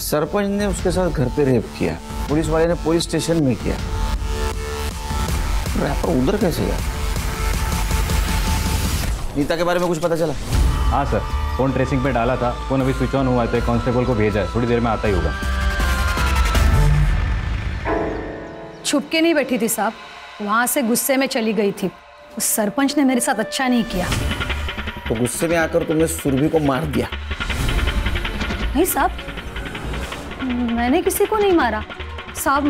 सरपंच ने उसके साथ घर पे रेप किया, पुलिस वाले ने पुलिस स्टेशन में किया, रैपर उधर कैसे गया? नीता के बारे में कुछ पता चला? हाँ सर, फोन ट्रेसिंग पे डाला था, फोन अभी स्विच ऑन हुआ है तो एक कांस्टेबल को भेजा है, थोड़ी देर में आता ही होगा। छुप के नहीं बैठी थी साहब, वहां से गुस्से में चली गई थी। उस सरपंच ने मेरे साथ अच्छा नहीं किया। तो गुस्से में आकर तुमने सुरभि को मार दिया? नहीं साहब, मैंने किसी को नहीं मारा साहब।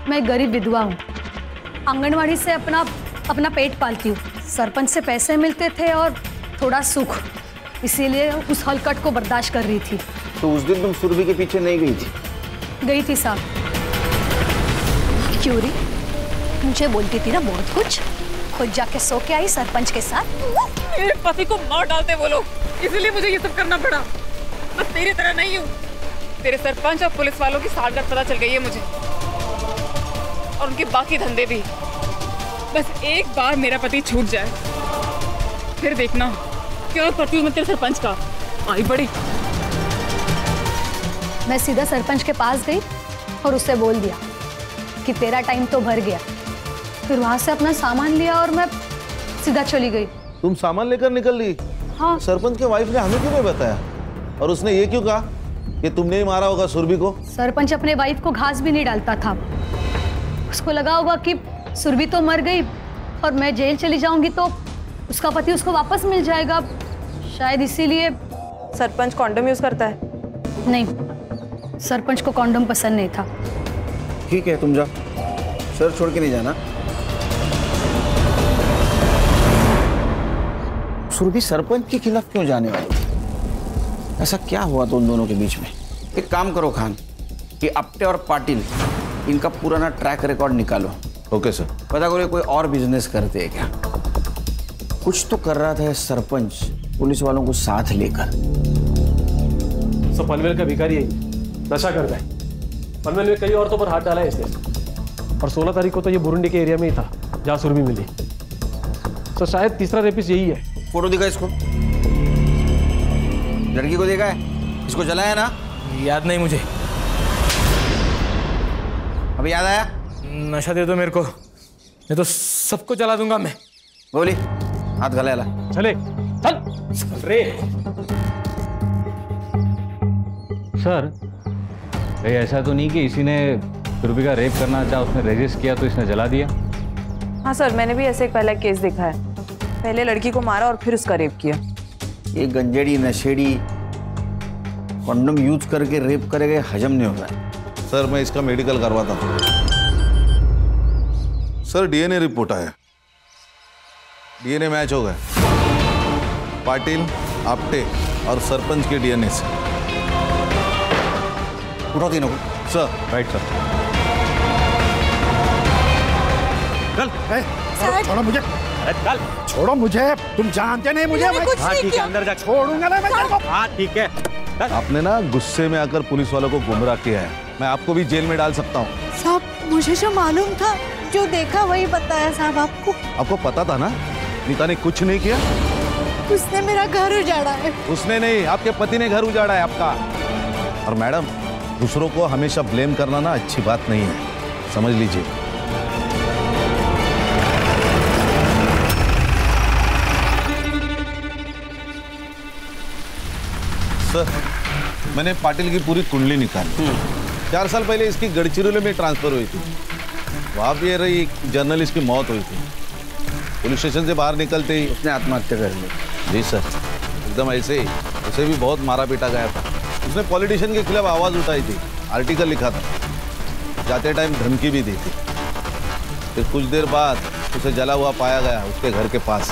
मैं गरीब विधवा हूँ, आंगनवाड़ी से अपना पेट पालती हूँ। सरपंच से पैसे मिलते थे और थोड़ा सुख, इसीलिए उस हलकट को बर्दाश्त कर रही थी। तो उस दिन तुम सुरभि के पीछे नहीं गई थी? गई थी साहब। क्यों री, मुझे बोलती थी ना बहुत कुछ, खुद जाके सो के आई सरपंच के साथ। मेरे पति को मार डालते वो लोग, इसलिए मुझे ये सब करना पड़ा। मैं तेरी तरह नहीं हूँ। तेरे सरपंच और पुलिस वालों की साठगांठ पता चल गई है मुझे, और उनके बाकी धंधे भी। बस एक बार मेरा पति छूट जाए, फिर देखना क्या करती हूँ मैं तेरे सरपंच का। आई बड़ी। मैं सीधा सरपंच के पास गई और उससे बोल दिया कि तेरा टाइम तो भर गया। फिर वहां से अपना सामान लिया और मैं सीधा चली गई। तुम सामान लेकर निकल ली? हाँ। सरपंच के वाइफ ने हमें क्यों नहीं बताया? और उसने ये क्यों कहा कि तुमने ही मारा होगा सुरभि को? सरपंच अपने वाइफ को घास भी नहीं डालता था। उसको लगा होगा कि सुरभि तो मर गई और मैं जेल चली जाऊंगी तो उसका पति उसको वापस मिल जाएगा, शायद इसीलिए। सरपंच कॉन्डम यूज करता है? नहीं, सरपंच को कॉन्डम पसंद नहीं था। ठीक है, तुम जाओ, सर छोड़ के नहीं जाना। सुरभि सरपंच के खिलाफ क्यों जाने वाली? ऐसा क्या हुआ तो उन दोनों के बीच में? एक काम करो खान, कि अपटे और पाटिल इनका पुराना ट्रैक रिकॉर्ड निकालो। Okay sir. पता करो कोई और बिजनेस करते हैं क्या? कुछ तो कर रहा था सरपंच पुलिस वालों को साथ लेकर। सब पनवेल का भिखारी है, नशा करता है। पनवेल में कई औरतों पर हाथ डाला है इसने, और 16 तारीख को तो ये बुरुंडी के एरिया में ही था जहाँ सुरभि मिली। तो शायद तीसरा रेपिस्ट यही है। फोटो दिखा इसको, लड़की को देखा है? इसको जलाया ना? याद नहीं मुझे। अभी याद आया? नशा दे दो मेरे को, नहीं तो सबको जला दूंगा मैं। बोली, हाथ गला ला। चले चल रे। सर, कहीं ऐसा तो नहीं कि इसी ने सुरभि का रेप करना चाहा, उसने रेजिस्ट किया तो इसने जला दिया? हाँ सर, मैंने भी ऐसे एक पहला केस देखा है। पहले लड़की को मारा और फिर उसका रेप किया। ये गंजेड़ी नशेड़ी कॉन्डम यूज करके रेप करेगा, हजम नहीं होगा। सर, मैं इसका मेडिकल करवाता हूँ। सर, डीएनए रिपोर्ट आया, डीएनए मैच हो गए पाटिल, आपटे और सरपंच के डीएनए से। उठाओ तीनों को। सर। Right sir. चल, छोड़ो मुझे। चल, छोड़ो मुझे, तुम जानते नहीं मुझे। हाँ ठीक है, अंदर जा। छोड़ूंगा ना मैं तेरे को। हाँ ठीक है। आपने ना गुस्से में आकर पुलिस वालों को गुमराह किया है, मैं आपको भी जेल में डाल सकता हूँ। साहब, मुझे जो मालूम था, जो देखा वही बताया साहब आपको। आपको पता था ना नीता ने कुछ नहीं किया? उसने मेरा घर उजाड़ा है। उसने नहीं, आपके पति ने घर उजाड़ा है आपका। और मैडम, दूसरों को हमेशा ब्लेम करना ना अच्छी बात नहीं है, समझ लीजिए। सर, मैंने पाटिल की पूरी कुंडली निकाली। 4 साल पहले इसकी गढ़चिरौली में ट्रांसफर हुई थी, वहां भी रही जर्नलिस्ट की मौत हुई थी। पुलिस स्टेशन से बाहर निकलते ही उसने आत्महत्या कर ली। जी सर, एकदम ऐसे ही। उसे भी बहुत मारा पीटा गया था। उसने पॉलिटिशियन के खिलाफ आवाज उठाई थी, आर्टिकल लिखा था, जाते टाइम धमकी भी दी थी। फिर कुछ देर बाद उसे जला हुआ पाया गया उसके घर के पास,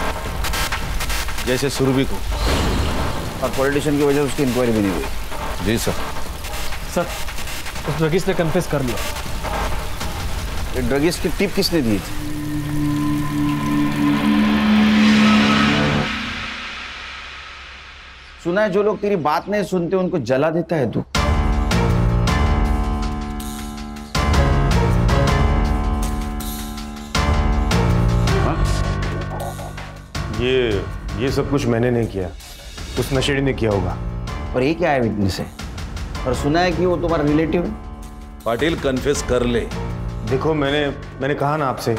जैसे सुरभि को। और पॉलिटिशियन की वजह से उसकी इंक्वायरी भी नहीं हुई। जी सर। सर, उस ड्रगिस्ट ने कन्फेस कर लिया। ये ड्रगिस्ट की टिप किसने दी थी? सुना है जो लोग तेरी बात नहीं सुनते उनको जला देता है तू। ये सब कुछ मैंने नहीं किया, उस नशेड़ी ने किया होगा। और ये क्या है विटनेस है? और सुना है कि वो तुम्हारा रिलेटिव है। पाटिल कन्फेस कर ले। देखो मैंने कहा ना आपसे,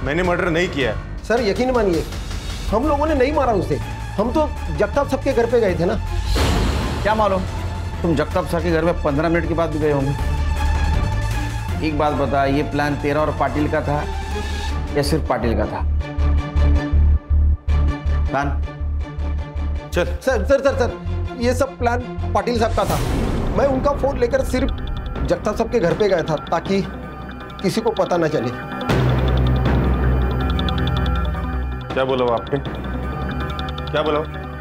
मैंने मर्डर नहीं किया है। सर यकीन मानिए, हम लोगों ने नहीं मारा उसे। हम तो जगताप साहब के घर पे गए थे ना। क्या मालूम, तुम जगताप साहब के घर में 15 मिनट के बाद भी गए होंगे। एक बात बता, ये प्लान तेरा और पाटिल का था या सिर्फ पाटिल का था? प्लान चल। सर ये सब प्लान पाटिल साहब का था। मैं उनका फोन लेकर सिर्फ जगताप साहब के घर पे गया था ताकि किसी को पता ना चले। क्या बोला वो आपने? क्या बोला?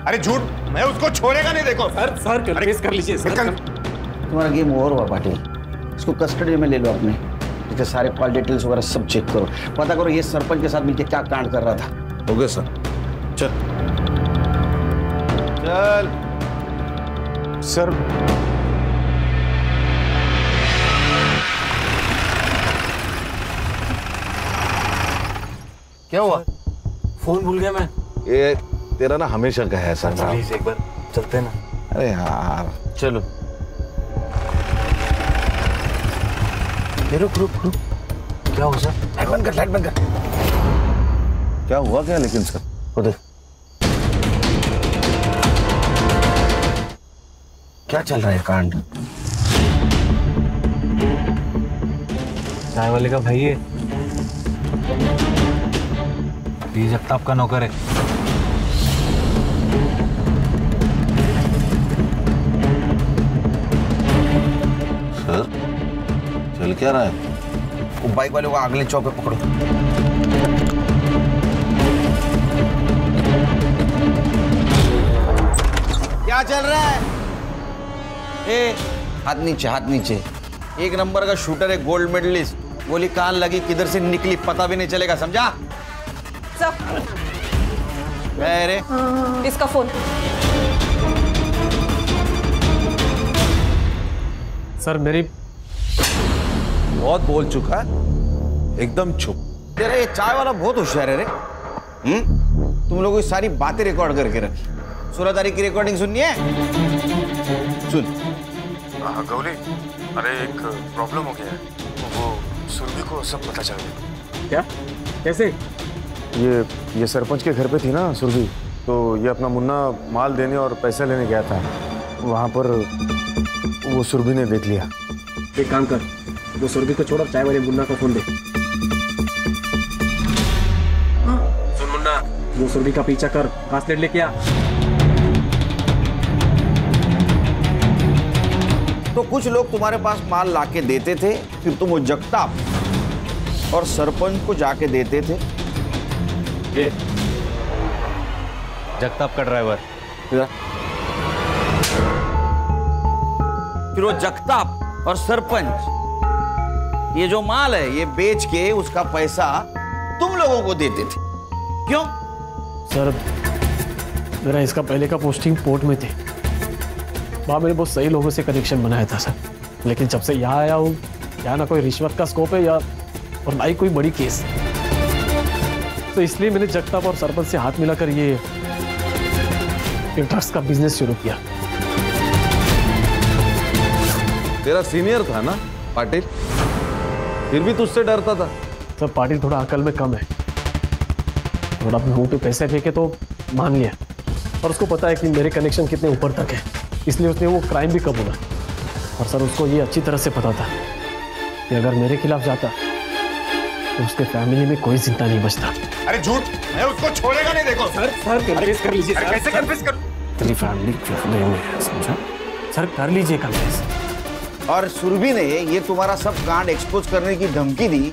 अरे झूठ, मैं उसको छोड़ेगा नहीं। देखो सर कन्फेस कर लीजिए सर। तुम्हारा गेम ओवर हुआ पाटिल। इसको कस्टडी में ले लो अपने। इसके सारे कॉल डिटेल्स वगैरह सब चेक करो, पता करो ये सरपंच के साथ मिलकर क्या कांड कर रहा था। हो गया सर। चल सर। क्या हुआ? फोन भूल गया मैं। ये तेरा ना हमेशा का है सर। प्लीज एक बार चलते हैं ना। अरे यार चलो। रुक। क्या हुआ सर? लाइट बंद कर। क्या हुआ क्या? लेकिन सर खुद क्या चल रहा है कांड? चाय वाले का भाई है, जगताप का नौकर है। सर चल क्या रहा है? वो बाइक वाले को अगले चौक पे पकड़ो। क्या चल रहा है? हाथ नीचे। एक नंबर का शूटर है, गोल्ड मेडलिस्ट। गोली कान लगी, किधर से निकली पता भी नहीं चलेगा, समझा? अरे इसका फोन। सर मेरी बहुत बोल चुका है, एकदम चुप। तेरा ये चाय वाला बहुत होशियार है रे। तुम लोगों की सारी बातें रिकॉर्ड करके रखी। 16 तारीख की रिकॉर्डिंग सुननी है? सुन। हाँ गौरी, अरे एक प्रॉब्लम हो गया है। वो सुरभि को सब पता चल गया। क्या? कैसे? ये सरपंच के घर पे थी ना सुरभि, तो ये अपना मुन्ना माल देने और पैसा लेने गया था। वहाँ पर वो सुरभि ने देख लिया। एक काम कर, वो सुरभि को छोड़, चाय वाले मुन्ना को फोन दे। सुन मुन्ना, वो सुरभि का पीछा कर, कास्लेट लेके आ। तो कुछ लोग तुम्हारे पास माल लाके देते थे, फिर तुम वो जगताप और सरपंच को जाके देते थे। ये जगताप का ड्राइवर। फिर वो जगताप और सरपंच ये जो माल है ये बेच के उसका पैसा तुम लोगों को देते थे। क्यों? सर मेरा इसका पहले का पोस्टिंग पोर्ट में थे। वहाँ मैंने बहुत सही लोगों से कनेक्शन बनाया था सर, लेकिन जब से यहाँ आया हूँ, यहाँ ना कोई रिश्वत का स्कोप है और ना ही कोई बड़ी केस, तो इसलिए मैंने जगताप और सरपंच से हाथ मिलाकर ये ड्रग्स का बिजनेस शुरू किया। तेरा सीनियर था ना पाटिल, फिर भी तुझसे डरता था। सर पाटिल थोड़ा अकल में कम है, थोड़ा मुंह पे पैसे फेंके तो मान लिया, और उसको पता है कि मेरे कनेक्शन कितने ऊपर तक है, इसलिए उसने वो क्राइम भी कबूला। और सर उसको ये अच्छी तरह से पता था कि अगर मेरे खिलाफ जाता तो उसके फैमिली में कोई जिंदा नहीं बचता। अरे झूठ, मैं उसको छोड़ेगा नहीं। देखो सर कन्फेस कर लीजिए। कैसे कन्फेस कर? तेरी फैमिली समझा? सर कर लीजिए कन्फेस। और सुरभि ने ये तुम्हारा सब कांड एक्सपोज करने की धमकी दी,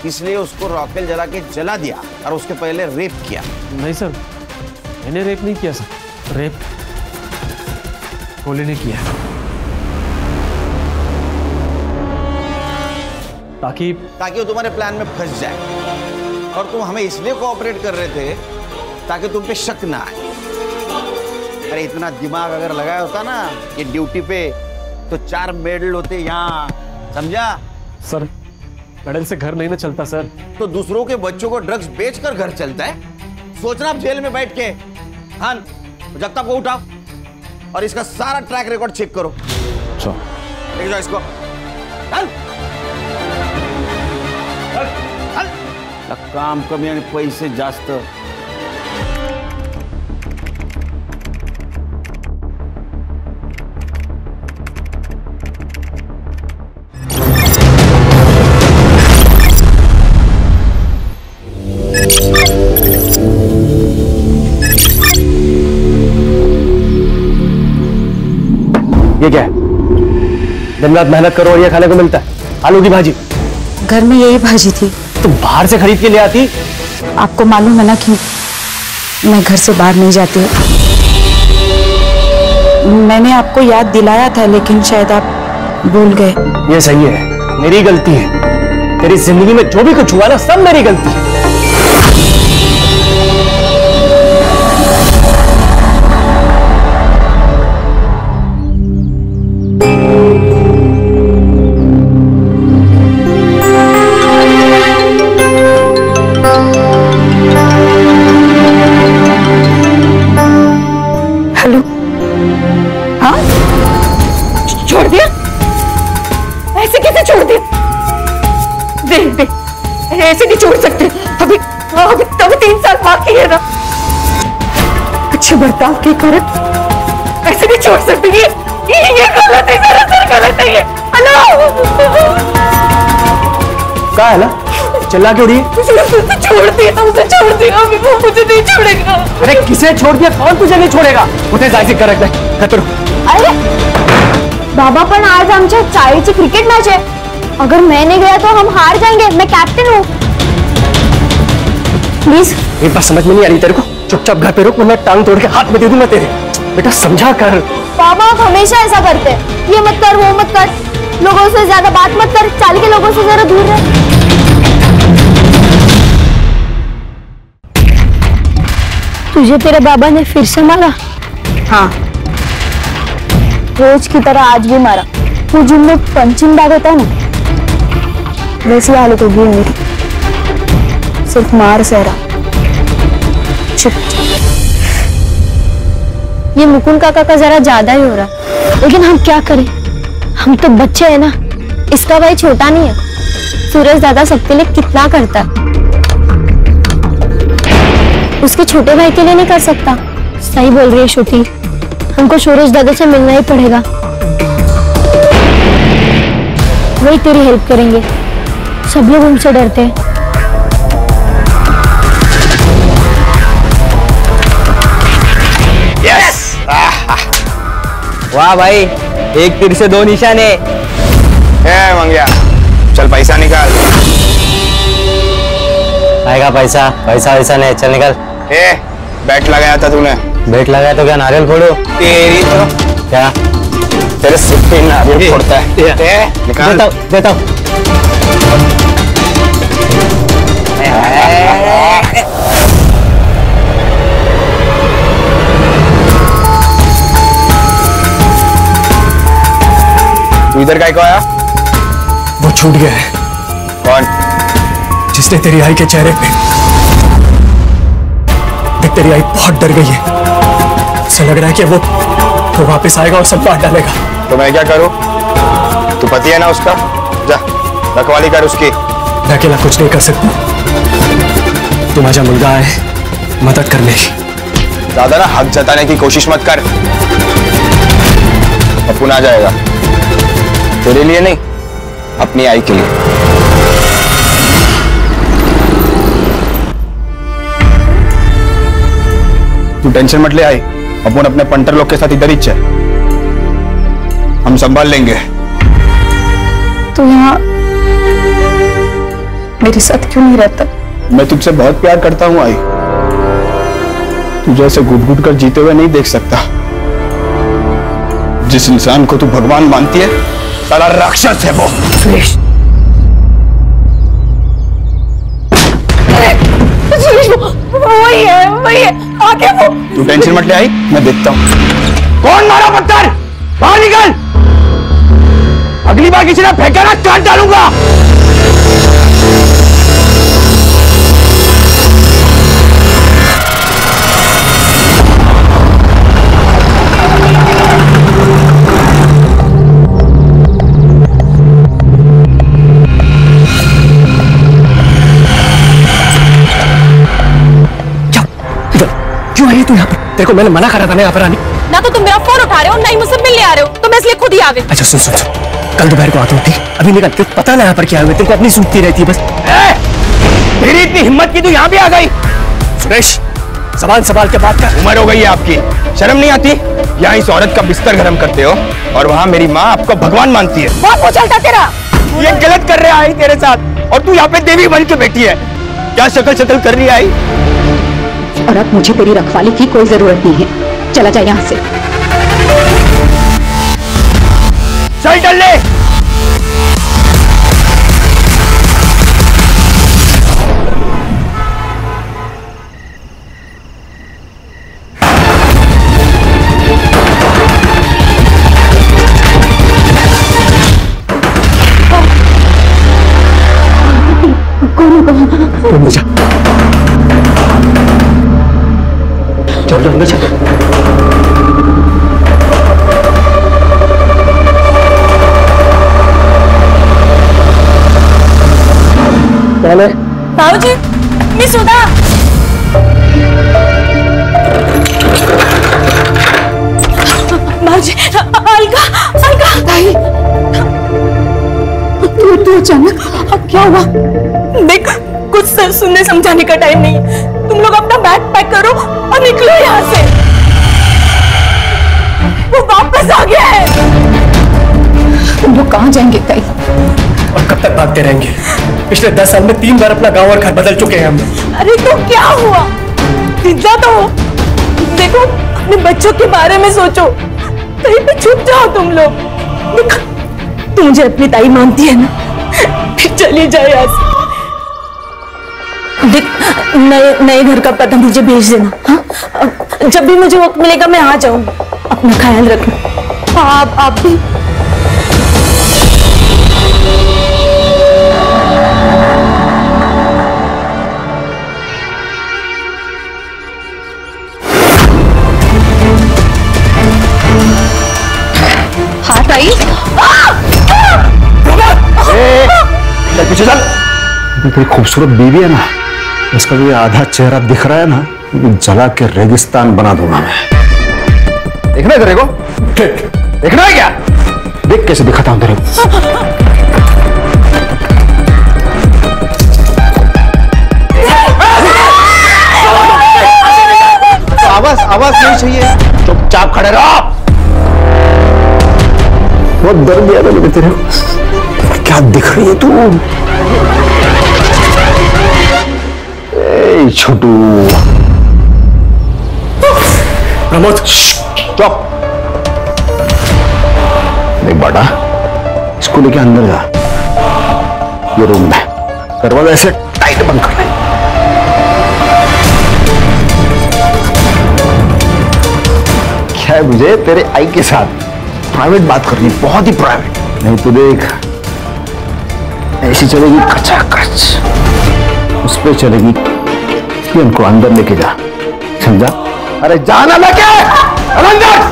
इसलिए उसको रॉकेल जला के जला दिया और उसके पहले रेप किया। नहीं सर, मैंने रेप नहीं किया सर, रेप गोली ने किया, ताकि वो तुम्हारे प्लान में फंस जाए। और तुम हमें इसलिए कोऑपरेट कर रहे थे ताकि तुम पे शक ना आए। अरे इतना दिमाग अगर लगाया होता ना ये ड्यूटी पे, तो 4 मेडल होते यहाँ, समझा? सर मेडल से घर नहीं ना चलता सर। तो दूसरों के बच्चों को ड्रग्स बेचकर घर चलता है? सोचना आप जेल में बैठ के। हाँ, जगताप को उठाओ और इसका सारा ट्रैक रिकॉर्ड चेक करो। लेके जाओ इसको। चल काम कमी आणि पैसे जास्त। ये क्या है? दिन रात मेहनत करो और ये खाने को मिलता है, आलू की भाजी। घर में यही भाजी थी। तुम बाहर से खरीद के ले आती? आपको मालूम है ना कि मैं घर से बाहर नहीं जाती। मैंने आपको याद दिलाया था लेकिन शायद आप भूल गए। ये सही है, मेरी गलती है। तेरी जिंदगी में जो भी कुछ हुआ ना, सब मेरी गलती है। ऐसे नहीं छोड़ सकते। अभी 3 साल बाकी है ना। अच्छे बर्ताव के कारण ऐसे नहीं छोड़ सकते। ये गलत है, सरासर गलत है ये। क्या है ना? चिल्ला क्यों रही है? छोड़ दिया, उसे छोड़ दिया। अभी वो मुझे नहीं छोड़ेगा। अरे किसे छोड़ दिया? कौन तुझे नहीं छोड़ेगा? उठे जायचे करत नाही खतरो। अरे बाबा पण आज आमच्या शाळेची क्रिकेट मॅच है। अगर मैं नहीं गया तो हम हार जाएंगे। मैं कैप्टन हूँ। प्लीज। एक बात समझ में नहीं आ रही तेरे को? चुपचाप घर पे रुक वरना टांग तोड़ के हाथ में दे दूंगा तेरे। बेटा समझा कर। पापा आप हमेशा ऐसा करते हैं। ये मत कर, वो मत कर। लोगों से ज्यादा बात मत कर। चाल के लोगों से जरा दूर रह। तुझे तेरे बाबा ने फिर से मारा? हाँ, रोज की तरह आज भी मारा। वो जिन लोग पंचिंग बैग होता है ना, वैसी हालत होगी मेरी। सिर्फ मार सहरा। चुप। ये मुकुंद काका का जरा ज्यादा ही हो रहा, लेकिन हम क्या करें? हम तो बच्चे हैं ना। इसका भाई छोटा नहीं है। सूरज दादा सबके लिए कितना करता है, उसके छोटे भाई के लिए नहीं कर सकता। सही बोल रही है श्रुति, हमको सूरज दादा से मिलना ही पड़ेगा। वही तेरी हेल्प करेंगे। सब लोग उनसे डरते हैं। यस! वाह भाई, एक तीर से 2 निशाने। मंगिया, चल पैसा निकाल। आएगा पैसा? पैसा वैसा नहीं, चल निकल। बैट लगाया था तूने। बैट लगाया तो क्या नारियल फोड़ो? तेरी तो क्या तेरे सिर पे नारियल फोड़ता है। निकाल। देता हूँ। तू इधर काय को आया? वो छूट गया है। कौन? जिसने तेरी आई के चेहरे पे देख, तेरी आई बहुत डर गई है। ऐसा लग रहा है कि वो तो वापस आएगा और सब बांट डालेगा। तो मैं क्या करूं? तू पति है ना उसका, जा रखवाली कर उसकी। मैं अकेला कुछ नहीं कर सकता। तू माझा मुलगा है, मदद करने की। ज्यादा ना हक जताने की कोशिश मत कर। अपुन आ जाएगा, तेरे लिए नहीं, अपनी आई के लिए। तू टेंशन मत ले आई, अपुन अपने पंटर लोग के साथ इधर ही चल, हम संभाल लेंगे। तू यहाँ मेरे साथ क्यों नहीं रहता? मैं तुझसे बहुत प्यार करता हूँ आई। तुझे ऐसे घुट घुट कर जीते हुए नहीं देख सकता। जिस इंसान को तू भगवान मानती है, साला राक्षस है वो। सुरेश, वही है, आगे वो। तू टेंशन मत ले आई, मैं देखता हूँ। कौन मारा पत्थर? बाहर निकल। अगली बार किसी ने फेंका ना, काट डालूंगा। तेरे को मैंने मना करा था ना यहाँ पर आने। ना तो तुम मेरा फोन उठा रहे हो, ना ही मुझसे मिलने आ रहे हो, तो मैं इसलिए खुद ही आ गई। अच्छा सुन सुन सुन, कल दोपहर को आता हूँ ठीक, अभी निकल। तेरे को पता ना यहाँ पर क्या हुआ, तेरे को अपनी सूखती रहती है बस। तेरी इतनी हिम्मत की तू यहाँ भी आ गई? सुरेश सवाल सवाल के बात कर। उम्र हो गई है आपकी, शर्म नहीं आती? यहाँ इस औरत का बिस्तर गर्म करते हो और वहाँ मेरी माँ आपको भगवान मानती है। बहुत मुचलता तेरा। ये गलत कर रहा है तेरे साथ, और तू यहाँ पे देवी बन के बैठी है। क्या शक्ल शक्ल कर रही आई? और अब मुझे तेरी रखवाली की कोई जरूरत नहीं है, चला जा यहाँ से। चल चल ले। चल अंदर चल। पहले बाबूजी, मैं सुधा। बाबूजी, अलका, अलका। भाई, तू अचानक अब क्या हुआ? देख, कुछ सुनने समझाने का टाइम नहीं है। तुम लोग अपना बैग पैक करो और निकलो यहाँ से। वो वापस आ गया है। तुम लोग कहाँ जाएंगे ताई? और कब तक भागते रहेंगे? पिछले 10 साल में 3 बार अपना गांव और घर बदल चुके हैं हम। अरे तो क्या हुआ? जिंदा तो हो। देखो, अपने बच्चों के बारे में सोचो। कहीं पे छुप जाओ तुम लोग। देखो, तू मुझे अपनी ताई मानती है ना? फिर चली जाए यहाँ से। देख, नए घर का पता मुझे भेज देना। हाँ, जब भी मुझे वक्त मिलेगा मैं आ जाऊंगी। अपना ख्याल रखना। आप भी। हाथ आई। चल पीछे चल। तेरी खूबसूरत बीवी है ना, उसका जो आधा चेहरा दिख रहा है ना, जला के रेगिस्तान बना दूंगा मैं। देखना है तेरे को? देखना है क्या? देख कैसे दिखाता हूं तेरे को। तो आवाज नहीं चाहिए, चुपचाप खड़े रहो। बहुत डर गया था मुझे तेरे को। क्या दिख रही है तू? छोटू। प्रमोद चुप। देख बेटा, इसको लेके अंदर जा। ये रूम में दरवाजा ऐसे टाइट बंद कर ले। क्या है मुझे तेरे आई के साथ प्राइवेट बात करनी, बहुत ही प्राइवेट। नहीं तो देख, ऐसी चलेगी कचाकच, उस पे चलेगी। उनको अंदर लेके जा, समझा? अरे जाना लेके अंदर।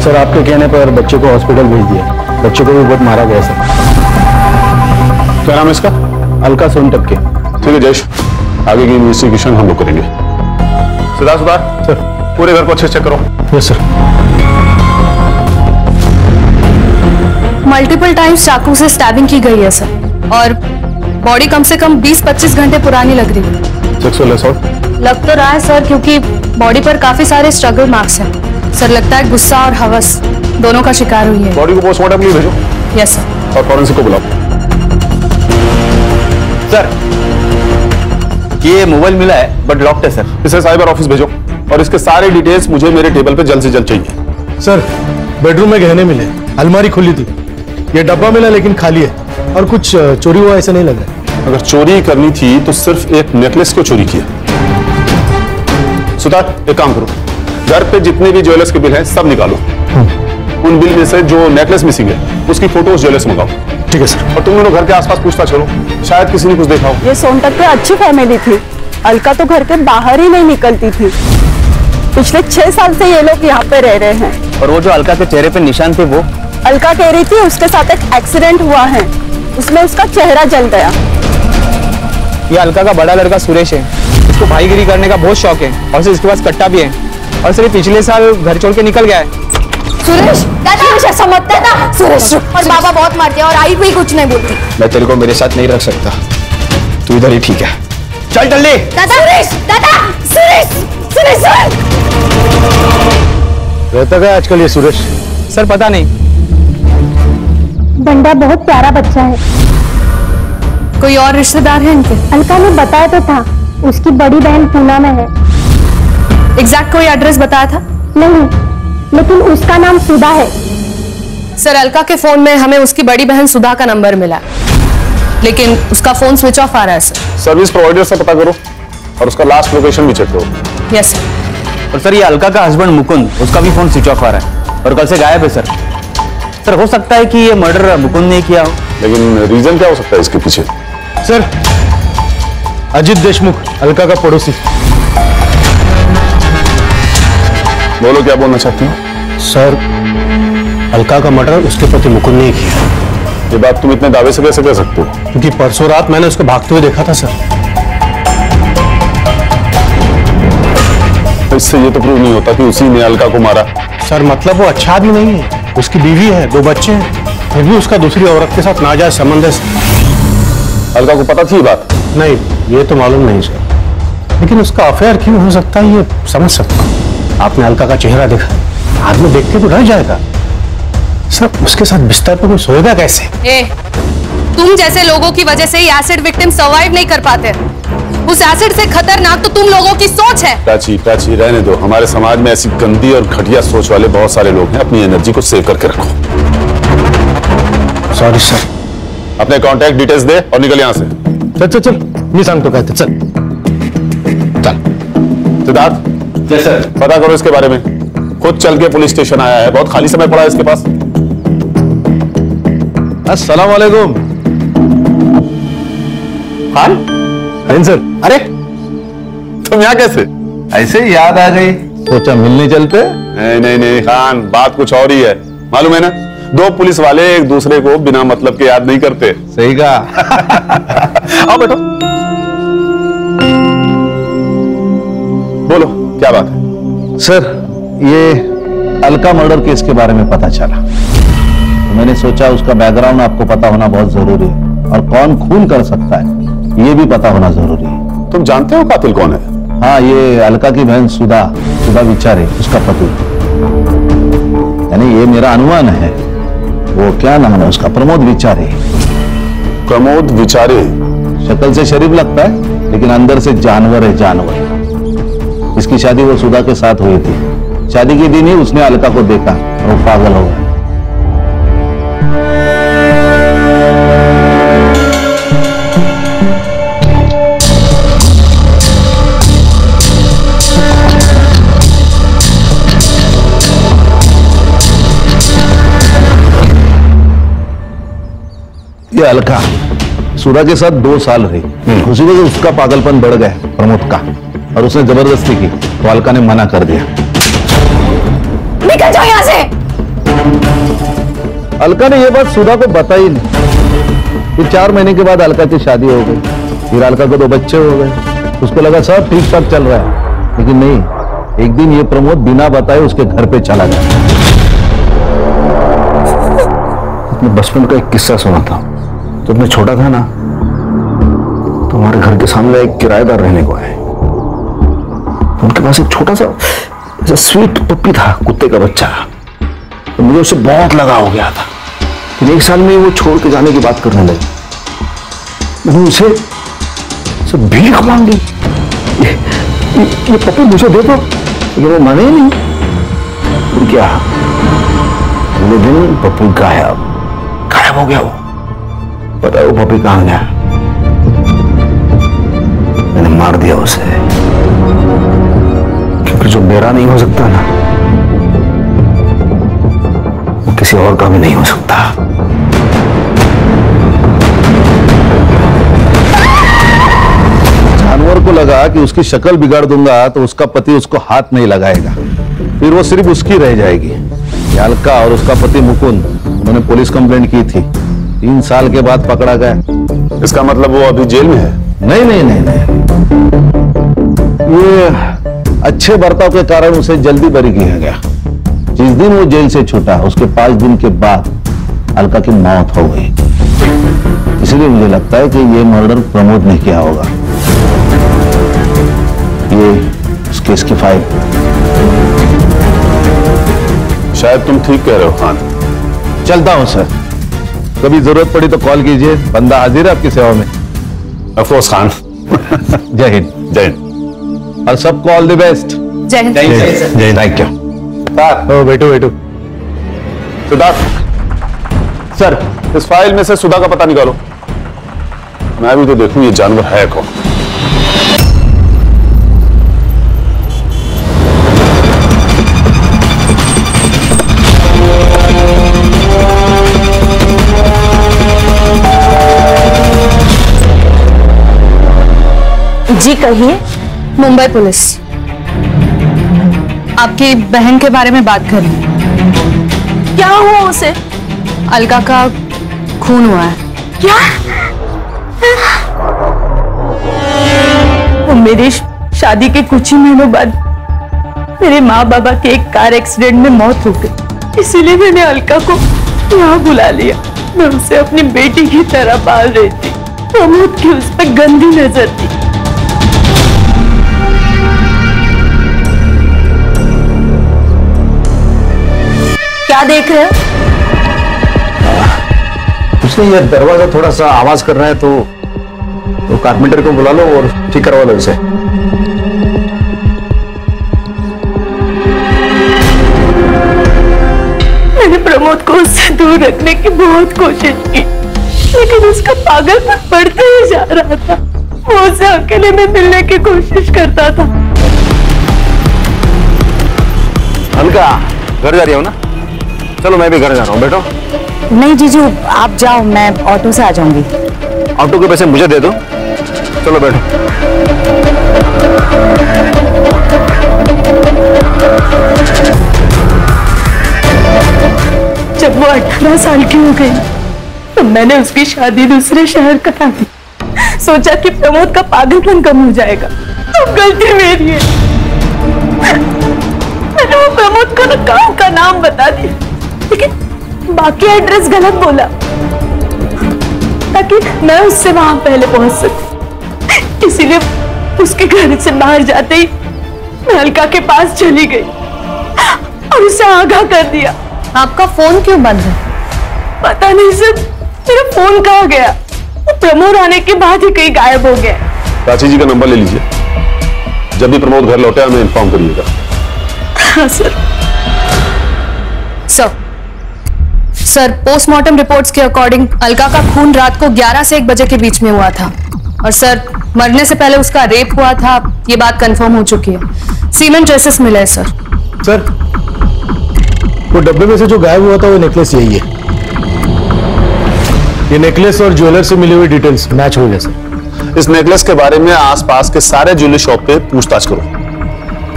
सर, आपके कहने पर बच्चे को हॉस्पिटल भेज दिया। बच्चे को भी बहुत मारा गया सर। क्या नाम है इसका? अलका सोनटक्के। ठीक है जयेश, आगे की इन्वेस्टिगेशन हम लोग करेंगे। सुधा सर, पूरे घर को अच्छे से चेक करो। Yes sir. मल्टीपल टाइम्स चाकू से स्टैबिंग की गई है सर, और बॉडी कम से कम 20-25 घंटे पुरानी लग रही है। सेक्सुअल असॉल्ट लग तो रहा है सर, क्योंकि बॉडी पर काफी सारे स्ट्रगल मार्क्स हैं। सर, लगता है गुस्सा और हवस दोनों का शिकार हुई है। बॉडी को पोस्टमार्टम के लिए भेजो। Yes sir. और फॉरेंसिक को बुलाओ। सर, ये मोबाइल मिला है बट लॉक्ड है सर। इसे साइबर ऑफिस भेजो और इसके सारे डिटेल्स मुझे मेरे टेबल पे जल्द से जल्द चाहिए। सर, बेडरूम में गहने मिले, अलमारी खुली थी, ये डब्बा मिला लेकिन खाली है, और कुछ चोरी हुआ ऐसा नहीं लग रहा है। अगर चोरी करनी थी तो सिर्फ एक नेकलेस को चोरी किया। सुतार, एक काम करो, घर पे जितने भी ज्वेलर्स के बिल हैं सब निकालो। उन बिल में से जो नेकलेस मिसिंग है उसकी फोटो उस ज्वेलर्स मंगाओ। ठीक है सर। और तुम लोग घर के आसपास पूछता चलो, शायद किसी ने कुछ देखा हो। ये सोनटक पे अच्छी फैमिली थी, अलका तो घर के बाहर ही नहीं निकलती थी। पिछले 6 साल से ये लोग यहाँ पे रह रहे हैं। और वो जो अलका के चेहरे पे निशान थे वो? अलका कह रही थी उसके साथ एक एक्सीडेंट हुआ है, उसमें उसका चेहरा जल गया। ये अलका का बड़ा लड़का सुरेश है, इसको भाईगिरी करने का बहुत शौक है और इसके पास कट्टा भी है। और सिर्फ पिछले साल घर छोड़ के निकल गया है। सुरेश, दादा ऐसा मत कहना। सुरेश, और बाबा बहुत मारते हैं और आई भी कुछ नहीं बोलती। मैं तेरे को मेरे साथ नहीं रख सकता, तू इधर ही ठीक है। चल जल्दी। दादा सुरेश, दादा सुरेश, सुरेश सर। रहता क्या आजकल ये सुरेश? सर पता नहीं। बंडा बहुत प्यारा बच्चा है। कोई और रिश्तेदार है इनके? अलका ने बताया तो था, उसकी बड़ी बहन पूना में है। एग्जैक्ट कोई एड्रेस बताया था? नहीं, लेकिन उसका नाम सुधा है। सर अलका के फोन में हमें उसकी बड़ी बहन सुधा का नंबर मिला, लेकिन उसका फोन स्विच ऑफ आ रहा है सर। सर्विस प्रोवाइडर से पता करो और उसका लास्ट लोकेशन भी चेक करो। Yes sir. और सर ये अलका का हस्बैंड मुकुंद, उसका भी फोन स्विच ऑफ आ रहा है और कल से गायब है सर। सर हो सकता है कि ये मर्डर मुकुंद ने किया हो। लेकिन रीजन क्या हो सकता है इसके पीछे? सर अजित देशमुख, अलका का पड़ोसी। बोलो क्या बोलना चाहती हो? सर अलका का मर्डर उसके पति मुकुंद ने किया। ये बात तुम इतने दावे से कैसे कह सकते हो? क्योंकि परसों रात मैंने उसको भागते हुए देखा था सर। इससे ये तो प्रूव नहीं होता कि उसी ने अलका को मारा। सर मतलब वो अच्छा आदमी नहीं है, उसकी बीवी है, 2 बच्चे हैं, फिर भी उसका दूसरी औरत के साथ नाजायज संबंध है। अलका को पता थी ये बात? नहीं, ये तो मालूम नहीं सर, लेकिन उसका अफेयर क्यों हो सकता है ये समझ सकता हूँ। आपने अलका का चेहरा देखा, आदमी देख के तो डर जाएगा। सर उसके साथ बिस्तर पर कोई सोएगा कैसे? तुम जैसे लोगों की वजह से ही एसिड विक्टिम सर्वाइव नहीं कर पाते। उस एसिड से खतरनाक तो तुम लोगों की सोच है। प्राची, प्राची रहने दो। हमारे समाज में ऐसी गंदी और घटिया सोच वाले बहुत सारे लोग हैं। अपनी एनर्जी को सेव करके रखो। Sorry sir. अपने कांटेक्ट डिटेल्स दे और निकल यहां से। चल चल चल, नहीं सांग तो कहते चल चल। Siddharth, yes sir. पता करो इसके बारे में। खुद चल के पुलिस स्टेशन आया है, बहुत खाली समय पड़ा है इसके पास। अस्सलाम वालेकुम। खान? सर। अरे तुम यहाँ कैसे? ऐसे ही याद आ गई, सोचा मिलने चलते। नहीं नहीं खान, बात कुछ और ही है। मालूम है ना, 2 पुलिस वाले एक दूसरे को बिना मतलब के याद नहीं करते। सही कहा। आओ बैठो। बोलो क्या बात है? सर ये अलका मर्डर केस के बारे में पता चला, तो मैंने सोचा उसका बैकग्राउंड आपको पता होना बहुत जरूरी है, और कौन खून कर सकता है ये भी पता होना जरूरी है। तुम जानते हो कातिल कौन है? हाँ, ये अलका की बहन सुधा विचारे, उसका पति। यानी ये मेरा अनुमान है। वो क्या नाम है उसका? प्रमोद विचारे। प्रमोद विचारे? शक्ल से शरीफ लगता है लेकिन अंदर से जानवर है, जानवर। इसकी शादी वो सुधा के साथ हुई थी। शादी के दिन ही उसने अलका को देखा और वो पागल हो गया। ये अलका सुधा के साथ 2 साल रही, उसी वजह से उसका पागलपन बढ़ गया प्रमोद का, और उसने जबरदस्ती की तो अलका ने मना कर दिया। निकल जाओ यहाँ से। अलका ने यह बात सुधा को बताई नहीं। फिर 4 महीने के बाद अलका की शादी हो गई, फिर अलका को 2 बच्चे हो गए। उसको लगा सब ठीक ठाक चल रहा है, लेकिन नहीं। एक दिन ये प्रमोद बिना बताए उसके घर पे चला गया। अपने बचपन का एक किस्सा सुना था। जब मैं छोटा था ना, तो हमारे घर के सामने एक किराएदार रहने को आए। उनके पास एक छोटा सा ऐसा स्वीट पप्पी था, कुत्ते का बच्चा। तो मुझे उससे बहुत लगाव हो गया था। फिर 1 साल में वो छोड़ के जाने की बात करने लगे। मैंने उसे भीख मांगी, ये पप्पी मुझे दे दो, लेकिन वो माने ही नहीं। फिर क्या, अगले दिन पप्पी गायब हो गया। वो पता है वो पप्पी कहां गया? मैंने मार दिया उसे। जो मेरा नहीं हो सकता ना, वो किसी और का भी नहीं हो सकता। जानवर को लगा कि उसकी शक्ल बिगाड़ दूंगा तो उसका पति उसको हाथ नहीं लगाएगा, फिर वो सिर्फ उसकी रह जाएगी। अलका और उसका पति मुकुंद, उन्होंने पुलिस कंप्लेंट की थी, 3 साल के बाद पकड़ा गया। इसका मतलब वो अभी जेल में है? नहीं नहीं नहीं नहीं, ये अच्छे बर्ताव के कारण उसे जल्दी बरी किया गया। जिस दिन वो जेल से छूटा उसके 5 दिन के बाद अलका की मौत हो गई। इसलिए मुझे लगता है कि ये मर्डर प्रमोद ने किया होगा। ये उस केस की फाइल। शायद तुम ठीक कह रहे हो खान। चलता हूं सर, कभी जरूरत पड़ी तो कॉल कीजिए, बंदा हाजिर है आपकी सेवा में। अफरोज खान। जय हिंद। जय हिंद। और सबको ऑल द बेस्ट। जय हिंद। जय हिंद। जय हिंद। Thank you. बैठो। सिद्धार्थ सर, इस फाइल में से सुधा का पता निकालो। मैं भी तो देखूं ये जानवर है कौन। जी कहिए। मुंबई पुलिस आपकी बहन के बारे में बात कर रही है। क्या हुआ उसे? अलका का खून हुआ है। क्या? वो मेरी शादी के कुछ ही महीनों बाद मेरे माँ बाबा के एक कार एक्सीडेंट में मौत हो गई, इसीलिए मैंने अलका को यहाँ बुला लिया। मैं उसे अपनी बेटी की तरह पाल रही थी। प्रमोद की उस पर गंदी नजर थी। क्या देख रहे हो? उसने ये दरवाजा थोड़ा सा आवाज कर रहा है तो कारपेंटर को बुला लो और ठीक करवा लो इसे। मैंने प्रमोद को उससे दूर रखने की बहुत कोशिश की, लेकिन उसका पागलपन बढ़ते ही जा रहा था। वो उसे अकेले में मिलने की कोशिश करता था। अलका घर जा रही हो ना? चलो मैं भी घर जा रहा हूँ, बैठो। नहीं जीजू, आप जाओ, मैं ऑटो से आ जाऊंगी। ऑटो के पैसे मुझे दे दो। चलो बैठो। जब वो 18 साल की हो गई तो मैंने उसकी शादी दूसरे शहर करा दी। सोचा कि प्रमोद का पागलपन कम हो जाएगा। अब गलती मेरी है। मैंने वो प्रमोद को गांव का नाम बता दिया, लेकिन बाकी एड्रेस गलत बोला ताकि मैं उससे वहां पहले पहुंच सकूं। इसीलिए उसके घर से बाहर जाते ही मैं अलका के पास चली गई और उसे आगाह कर दिया। आपका फोन क्यों बंद है? पता नहीं सर, मेरा फोन कहाँ गया? वो प्रमोद आने के बाद ही कहीं गायब हो गया। प्राची जी का नंबर ले लीजिए, जब भी प्रमोद घर लौटे हमें इन्फॉर्म करिएगा। हाँ सर। सर, पोस्टमार्टम रिपोर्ट्स के अकॉर्डिंग अलका का खून रात को 11 से 1 बजे के बीच में हुआ था और सर मरने से पहले उसका रेप हुआ था, ये बात कंफर्म हो चुकी है। सीमेंट ट्रेसेस मिले हैं सर। सर, वो डब्बे में से जो गायब हुआ था वो नेकलेस यही है। ये नेकलेस और ज्वेलर से मिली हुई डिटेल्स मैच हो गए सर। इस नेकलेस के बारे में आसपास के सारे ज्वेलरी शॉप पे पूछताछ करो।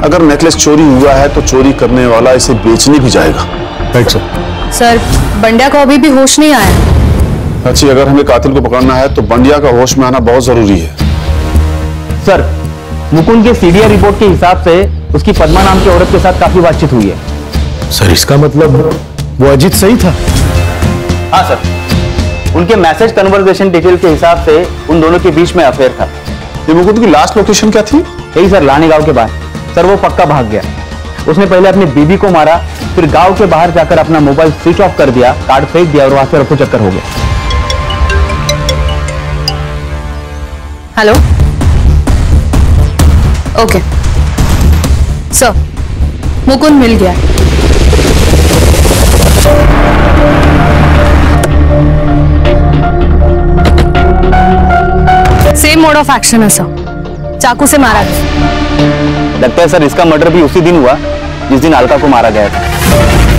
अगर नेकलेस चोरी हुआ है तो चोरी करने वाला इसे बेचने भी जाएगा। Right sir. सर, बंडिया को अभी भी होश नहीं आया। अच्छी, अगर हमें कातिल को पकड़ना है तो बंडिया का होश में आना बहुत जरूरी है। सर, मुकुंद के सीडीआर रिपोर्ट के हिसाब से उसकी पद्मा नाम की औरत के साथ काफी बातचीत हुई है। सर, इसका मतलब वो अजीत सही था? हाँ सर, उनके मैसेज कन्वर्सेशन डिटेल के हिसाब से उन दोनों के बीच में अफेयर था। ये मुकुंद की लास्ट लोकेशन क्या थी? यही सर, लानी गांव के बाहर। सर, वो पक्का भाग गया। उसने पहले अपनी बीबी को मारा, फिर गांव के बाहर जाकर अपना मोबाइल स्विच ऑफ कर दिया, कार्ड फेंक दिया और वहां से रफू चक्कर हो गया। हेलो, ओके सर, मुकुंद मिल गया। सेम मोड ऑफ एक्शन है सर, चाकू से मारा गया। लगता है सर इसका मर्डर भी उसी दिन हुआ जिस दिन अलका को मारा गया था।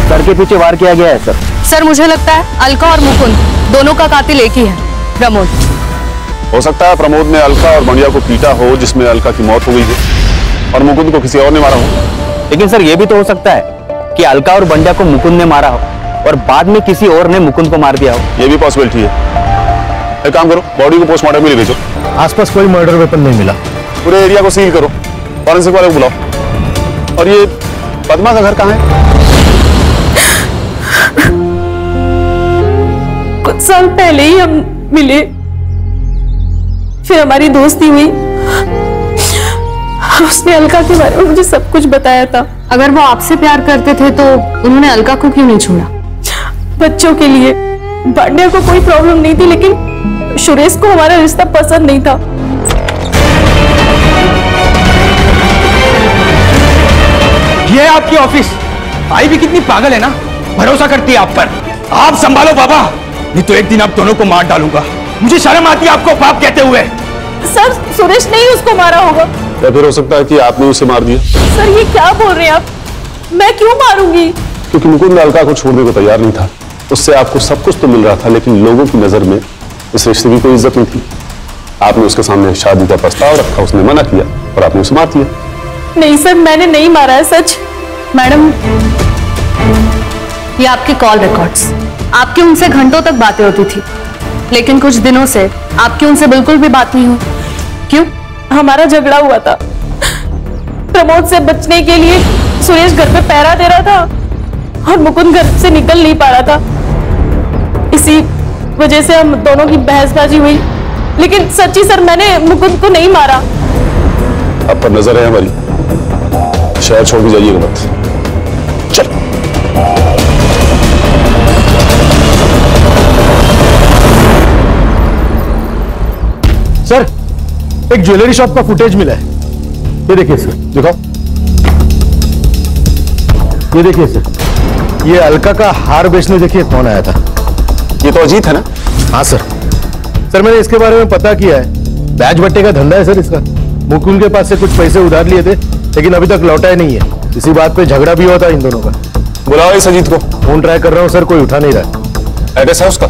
सर के पीछे वार किया गया है सर। सर मुझे लगता है अलका और मुकुंद दोनों का कातिल एक ही है, प्रमोद। हो सकता है प्रमोद ने अलका और बंडिया को पीटा हो, जिसमें अलका की मौत हो गई है, और मुकुंद को किसी और ने मारा हो। लेकिन सर ये भी तो हो सकता है कि अलका और बंडिया को मुकुंद ने मारा हो और बाद में किसी और ने मुकुंद को मार दिया हो। ये भी पॉसिबिलिटी है। एक काम करो, बॉडी को पोस्टमार्टम के लिए भेजो। आसपास कोई मर्डर वेपन नहीं मिला। पूरे एरिया को सील करो, फॉरेंसिक वाले को बुलाओ। और ये पद्मा का घर कहाँ है? कुछ साल पहले ही हम मिले, फिर हमारी दोस्ती हुई। उसने अलका के बारे में मुझे सब कुछ बताया था। अगर वो आपसे प्यार करते थे तो उन्होंने अलका को क्यों नहीं छोड़ा? बच्चों के लिए। बांडिया को कोई प्रॉब्लम नहीं थी, लेकिन सुरेश को हमारा रिश्ता पसंद नहीं था। ये है आपकी ऑफिस। आई भी कितनी पागल है ना, भरोसा करती है आप पर। आप संभालो बाबा, नहीं तो एक दिन आप दोनों को मार डालूंगा। मुझे शर्म आती है आपको बाप कहते हुए। सर सुरेश ने ही उसको मारा होगा। या फिर हो सकता है कि आपने उसे मार दिया। सर ये क्या बोल रहे हैं आप? मैं क्यों मारूंगी? क्योंकि मुकुंद अलका को छोड़ने को तैयार नहीं था। उससे आपको सब कुछ तो मिल रहा था, लेकिन लोगों की नजर में इस रिश्ते की कोई इज्जत नहीं थी। आपने उसके सामने शादी का प्रस्ताव रखा, उसने मना किया और आपने उसे मार दिया। नहीं सर, मैंने नहीं मारा है, सच। मैडम ये आपके कॉल रिकॉर्ड्स, आपकी उनसे घंटों तक बातें होती थी, लेकिन कुछ दिनों से आपकी उनसे बिल्कुल भी बात नहीं हुई। क्यों? हमारा झगड़ा हुआ था। प्रमोद से बचने के लिए सुरेश घर पे पहरा दे रहा था और मुकुंद घर से निकल नहीं पा रहा था। इसी वजह से हम दोनों की बहसबाजी हुई। लेकिन सच्ची सर, मैंने मुकुंद को नहीं मारा। आप पर नजर है हमारी, शहर छोड़ के जाइएगा मत। चल। सर एक ज्वेलरी शॉप का फुटेज मिला है, ये देखिए सर। दिखाओ। ये देखिए सर, ये अलका का हार बेचने देखिए कौन आया था। ये तो अजीत है ना? हाँ सर। सर मैंने इसके बारे में पता किया है, बैच बट्टे का धंधा है सर इसका। मुकुंद के पास से कुछ पैसे उधार लिए थे, लेकिन अभी तक लौटा ही नहीं है। इसी बात पे झगड़ा भी होता है इन दोनों का। बुलाओ इस अजीत को। फोन ट्राई कर रहा हूँ सर, कोई उठा नहीं रहा। एड्रेस है उसका?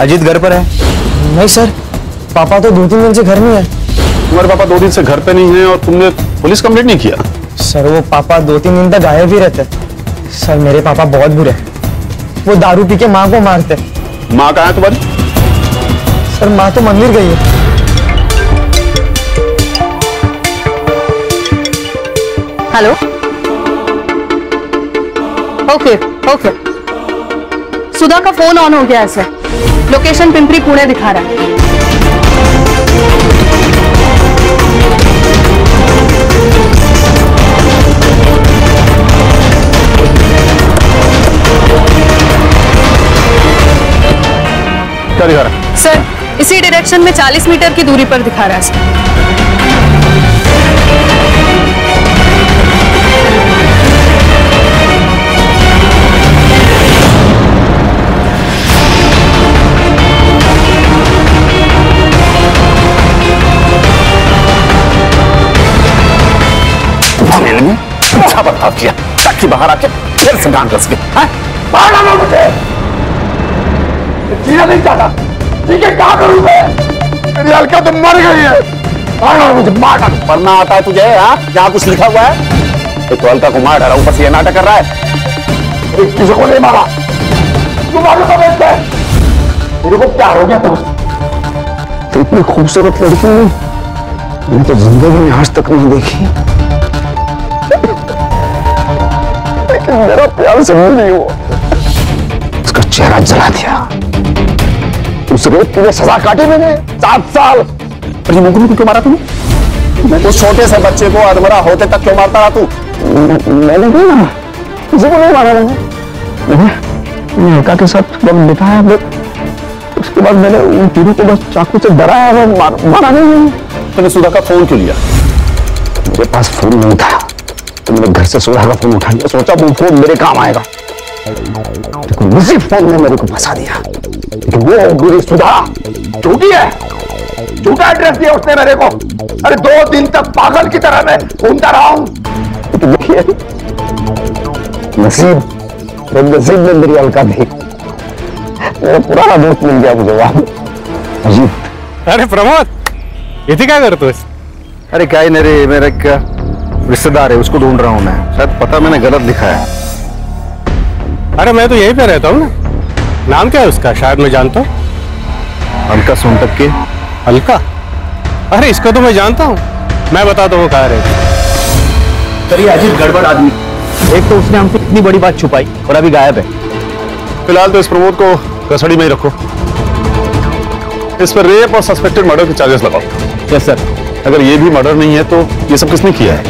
अजीत घर पर है? नहीं सर, पापा तो 2-3 दिन से घर में है। तुम्हारे पापा 2 दिन से घर पे नहीं है और तुमने पुलिस कंप्लेंट नहीं किया? सर वो पापा 2-3 दिन तक गायब ही रहते। सर मेरे पापा बहुत बुरे हैं, वो दारू पी के माँ को मारते। माँ कहाँ है तुम्हारी? सर माँ तो मंदिर गई है। हेलो। ओके ओके, सुधा का फोन ऑन हो गया है सर। लोकेशन पिंपरी पुणे दिखा रहा है। क्या दिखा रहा है? सर इसी डायरेक्शन में 40 मीटर की दूरी पर दिखा रहा है सर। अच्छा बर्ताव किया ताकि बाहर आके फिर से डांट कस के बाहर आना मुझे जीना नहीं चाहता। ठीक है, क्या करूं मैं? मेरी अलका तो मर गई है। मार मुझे, मार डाल। मरना आता है तुझे? हाँ, यहाँ कुछ लिखा हुआ है? तो अलका को मार डाला, ऊपर से ये नाटक कर रहा है। किसी को नहीं मारा। तू मारो तो बैठते मेरे को प्यार हो गया था उससे। तो इतनी खूबसूरत लड़की मैंने तो जिंदगी में आज तक नहीं देखी। लेकिन मेरा प्यार से नहीं हुआ। उसका चेहरा जला दिया। उस रेप के लिए सजा काटी मैंने 7 साल। और ये मुकुंद को क्यों मारा तूने? उस छोटे से बच्चे को अधमरा होते तक क्यों मारता रहा तू? मैंने नहीं मारा, किसी को नहीं मारा। मैंने अलका के साथ वक्त बिताया, उसके बाद मैंने उन तीनों को बस चाकू से डराया, मारा नहीं। मैंने सुधा का फोन क्यों लिया? मेरे पास फोन नहीं था तो मैंने घर से सुधा का फोन उठा लिया। सोचा वो फोन मेरे काम आएगा। लेकिन उसी फोन ने मेरे को फंसा दिया। लेकिन वो बुरी सुधा झूठी है, झूठा एड्रेस दिया उसने मेरे को। अरे 2 दिन तक पागल की तरह मैं घूमता रहा हूं। लेकिन देखिए नसीब में मेरी अलका थी, मेरा पुराना दोस्त मिल गया मुझे वहां। अजीब। अरे प्रमोद, इथे काय करतोस? अरे क्या ही नहीं रे, मेरा एक रिश्तेदार है, उसको ढूंढ रहा हूं मैं। शायद पता मैंने गलत लिखा है। अरे मैं तो यहीं पे रहता हूँ ना। नाम क्या है उसका? शायद मैं जानता हूँ। अलका सोनटक्के। अलका? अरे इसको तो मैं जानता हूँ, मैं बताता हूँ कहाँ रहता। सर ये अजीब गड़बड़ आदमी, एक तो उसने हमसे इतनी बड़ी बात छुपाई और अभी गायब है। फिलहाल तो इस प्रमोद को कस्टडी में ही रखो। इस पर रेप और सस्पेक्टेड मर्डर के चार्जेस लगाओ। Yes sir. अगर ये भी मर्डर नहीं है तो ये सब किसने किया है?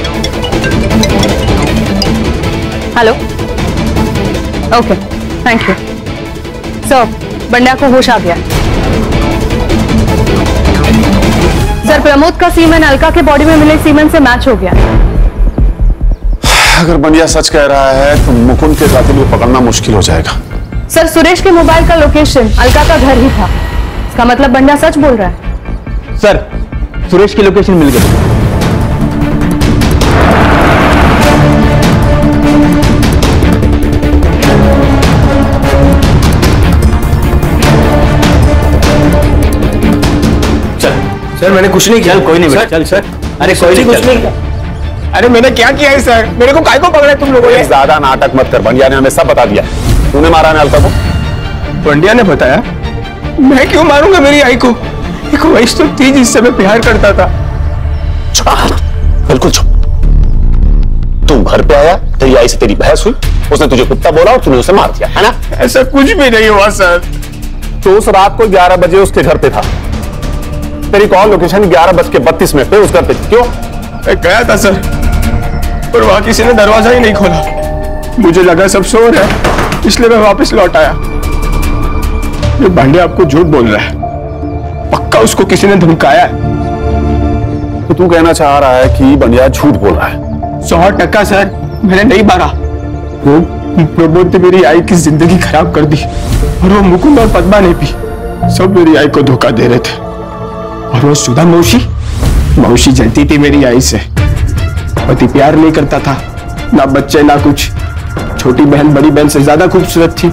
Hello, okay, thank you sir. Bandya को होश आ गया। सर प्रमोद का सीमेन अलका के बॉडी में मिले सीमेन से मैच हो गया। अगर बंडिया सच कह रहा है तो मुकुंद के कातिल को पकड़ना मुश्किल हो जाएगा। सर सुरेश के मोबाइल का लोकेशन अलका का घर ही था, इसका मतलब बंड्या सच बोल रहा है। सर सुरेश की लोकेशन मिल गई। सर मैंने कुछ नहीं किया। चल कोई नहीं बेटा, चल सर। अरे कोई नहीं, कुछ नहीं किया। अरे मैंने क्या किया है सर? मेरे को काय को पकड़ा तुम लोगों ने? ज्यादा नाटक मत कर, बंडिया ने हमें सब बता दिया। तूने मारा ना अलका को? बंडिया ने बताया? मैं क्यों मारूंगा मेरी आई को? एक वैश तो थी जिससे मैं प्यार करता था। बिल्कुल चुप। तू घर पे आया, तेरी आई से तेरी बहस हुई, उसने तुझे कुत्ता बोला और तूने उसे मार दिया, है ना? ऐसा कुछ भी नहीं हुआ सर। तो उस रात को 11 बजे उसके घर पे था। तेरी कॉल लोकेशन 11:32 पे उस घर पे थी। क्यों? मैं गया था सर, पर वहां किसी ने दरवाजा ही नहीं खोला। मुझे लगा सब सो रहे हैं, इसलिए मैं वापस लौट आया। ये भांडे आपको झूठ बोल रहा है, पक्का उसको किसी ने धमकाया है। तो तू कहना चाह रहा है कि बंडिया झूठ बोल रहा है? 100% सर, मैंने नहीं मारा। वो प्रमोद ने मेरी आई की जिंदगी खराब कर दी, और वो मुकुंद और पद्मा ने भी सब मेरी आई को धोखा दे रहे थे। और वो सुधा मौसी जलती थी मेरी आई से। पति प्यार नहीं करता था, ना बच्चे ना कुछ। छोटी बहन बड़ी बहन से ज्यादा खूबसूरत थी।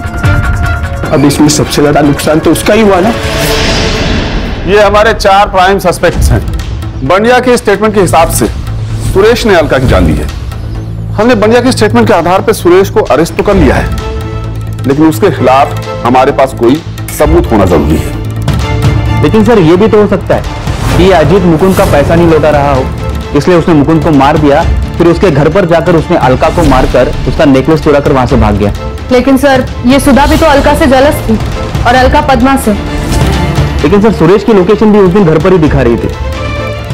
अब इसमें सबसे ज्यादा नुकसान तो उसका ही हुआ ना। ये हमारे 4 प्राइम सस्पेक्ट्स हैं। बंडिया के स्टेटमेंट के हिसाब से सुरेश ने अलका की जान ली है। हमने बंडिया के स्टेटमेंट के आधार पर सुरेश को अरेस्ट तो कर लिया है, लेकिन उसके खिलाफ हमारे पास कोई सबूत होना जरूरी है। लेकिन सर ये भी तो हो सकता है कि अजीत मुकुंद का पैसा नहीं लौटा रहा हो, इसलिए उसने मुकुंद को मार दिया, फिर उसके घर पर जाकर उसने अलका को मारकर उसका नेकलेस चुराकर वहां से भाग गया। लेकिन सर ये सुधा भी तो अलका से जलस थी, और अलका पद्मा से। लेकिन सर सुरेश की लोकेशन भी उस दिन घर पर ही दिखा रही थी,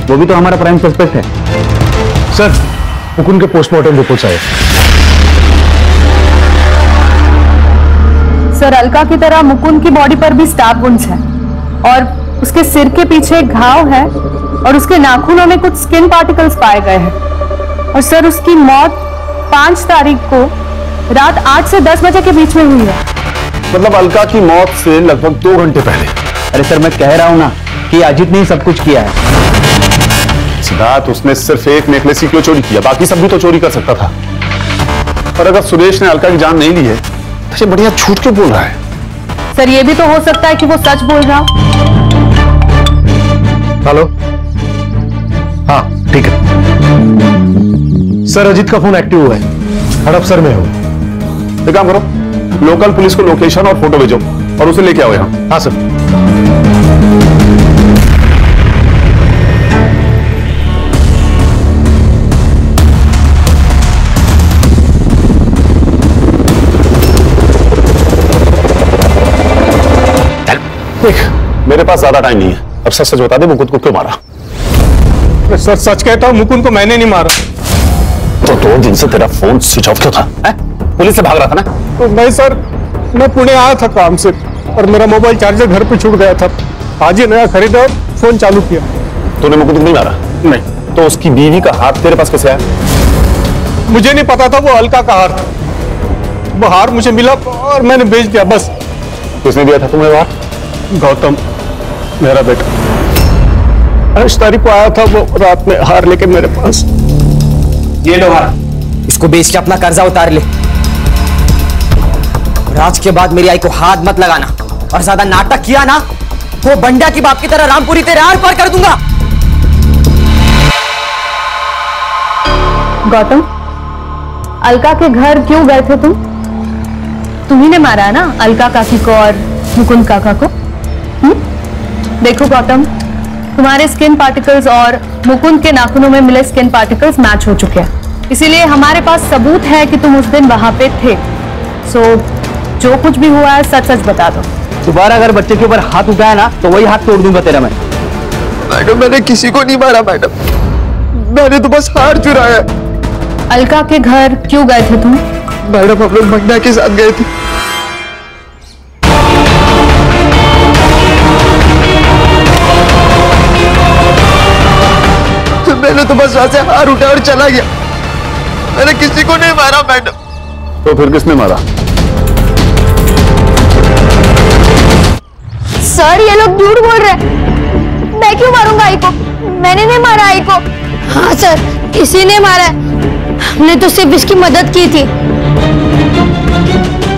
वो भी तो हमारा प्राइम सस्पेक्ट है। सर मुकुंद के पोस्टमार्टम रिपोर्ट्स आए। सर अलका की तरह मुकुंद की बॉडी पर भी स्टैब वुंड्स हैं, और उसके सिर के पीछे एक घाव है, और उसके नाखूनों में कुछ स्किन पार्टिकल्स पाए गए हैं। और सर उसकी मौत 5 तारीख को रात 8 से 10 बजे के बीच में हुई है। मतलब अलका की मौत से लगभग 2 घंटे पहले। अरे सर मैं कह रहा हूं ना कि अजीत ने सब कुछ किया है। सिद्धार्थ, उसने सिर्फ एक नेकलेस ही क्यों चोरी किया? बाकी सब भी तो चोरी कर सकता था। और अगर सुरेश ने अलका की जान नहीं ली है तो ये बढ़िया झूठ क्यों बोल रहा है? सर ये भी तो हो सकता है कि वो सच बोल रहा हो। हेलो, हाँ ठीक है सर। अजीत का फोन एक्टिव हुआ है, हड़पसर में हो। एक काम करो, लोकल पुलिस को लोकेशन और फोटो भेजो और उसे लेके आओ यहाँ। हाँ सर। देख, मेरे पास ज्यादा टाइम नहीं है, अब सच सच बता दे, मुकुंद को क्यों मारा? सर सच कहता हूँ, मुकुंद को मैंने नहीं मारा। तो 2 दिन से तेरा फोन स्विच ऑफ क्यों था? पुलिस से भाग रहा था ना? तो नहीं सर, मैं पुणे आया था काम से, और मेरा मोबाइल चार्जर घर पे छूट गया था। आज ही नया खरीदा और फोन चालू किया। तूने मुकुंद को नहीं मारा? नहीं। तो उसकी बीवी का हाथ तेरे पास कैसे आया? मुझे नहीं पता था वो अलका का हाथ था। वो हार मुझे मिला और मैंने बेच दिया बस। किसने दिया था तुम्हें हार? गौतम, मेरा बेटा। 8 तारीख को आया था वो रात में हार लेके मेरे पास। ये लो हार, इसको बेच के अपना कर्जा उतार ले। और आज के बाद मेरी आई को हाथ मत लगाना, और ज्यादा नाटक किया ना तो बंडा की बाप की तरह रामपुरी तेरे आर पार कर दूंगा। गौतम, अलका के घर क्यों गए थे तुम? तुम्ही ने मारा है ना अलका काकी को और मुकुंद काका को? देखो गौतम, तुम्हारे स्किन पार्टिकल्स और मुकुंद के नाखूनों में मिले स्किन पार्टिकल्स मैच हो चुके हैं, इसीलिए हमारे पास सबूत है कि तुम उस दिन वहां पे थे। सो जो कुछ भी हुआ है सच सच बता दो। दोबारा अगर बच्चे के ऊपर हाथ उठाया ना तो वही हाथ तोड़ दूंगा तेरा मैं। मैडम, मैंने किसी को नहीं मारा मैडम, मैंने तो बस हार चुराया। अलका के घर क्यों गए थे तुम? मैडम, हम लोग बंडा के साथ गए थे। तो मैंने तो बस वहां से हार उठा और चला गया, मैंने किसी को नहीं मारा मैडम। तो फिर किसने मारा? सर, ये लोग झूठ बोल रहे हैं। मैं क्यों मारूंगा आई को? मैंने नहीं मारा आई को। हाँ सर, किसी ने मारा है, हमने तो सिर्फ इसकी मदद की थी।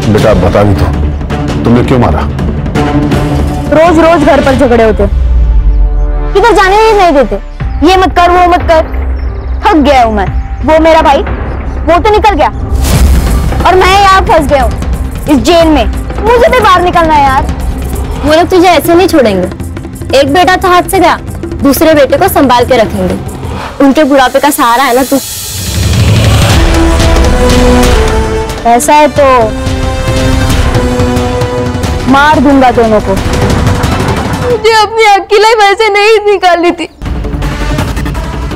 बेटा बता भी तो, तुमने क्यों मारा? रोज रोज घर पर झगड़े होते, किधर जाने ही नहीं देते। ये मत कर, वो मत कर। थक गया हूं मैं। वो मेरा भाई, वो तो निकल गया और मैं यहाँ फंस गया हूँ इस जेल में। मुझे भी बाहर निकलना है यार। वो लोग तुझे ऐसे नहीं छोड़ेंगे। एक बेटा तो हाथ से गया, दूसरे बेटे को संभाल के रखेंगे। उनके बुढ़ापे का सहारा है ना तू। ऐसा है तो मार दूंगा दोनों को। मुझे अपनी अकेलाई वैसे नहीं निकालनी थी।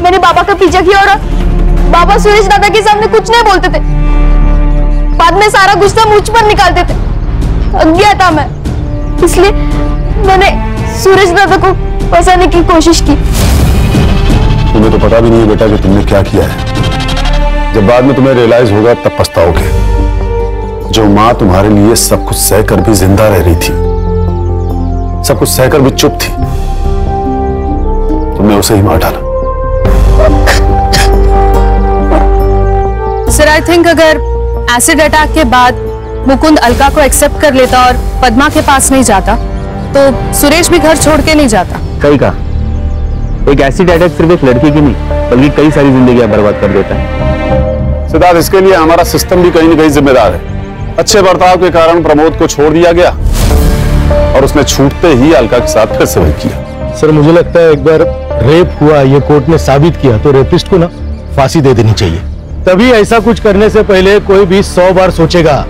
मैंने बाबा का पीछा किया और बाबा सुरेश दादा के सामने कुछ नहीं बोलते थे, बाद में सारा गुस्सा मुझ पर निकालते थे। थक गया था मैं, इसलिए मैंने सुरेश दादा को फंसाने की कोशिश की। तुम्हें तो पता भी नहीं है बेटा कि तुमने क्या किया है। जब बाद में तुम्हें रियलाइज होगा तब पछताओगे। जो माँ तुम्हारे लिए सब कुछ सहकर भी जिंदा रह रही थी, सब कुछ सहकर भी चुप थी, तुमने उसे ही मार डाला। सर, आई थिंक अगर एसिड अटैक के बाद मुकुंद अलका को एक्सेप्ट कर लेता और पद्मा के पास नहीं जाता तो सुरेश भी घर छोड़ के नहीं जाता। सही कहा, एक एसिड अटैक सिर्फ एक लड़की की नहीं बल्कि कई सारी जिंदगियां बर्बाद कर देता है। सिद्धार्थ, इसके लिए हमारा सिस्टम भी कहीं न कहीं जिम्मेदार है। अच्छे बर्ताव के कारण प्रमोद को छोड़ दिया गया और उसने छूटते ही अलका के साथ फिर से वही किया। सर, मुझे लगता है एक बार रेप हुआ, ये कोर्ट ने साबित किया तो रेपिस्ट को ना फांसी दे देनी चाहिए। तभी ऐसा कुछ करने से पहले कोई भी 100 बार सोचेगा।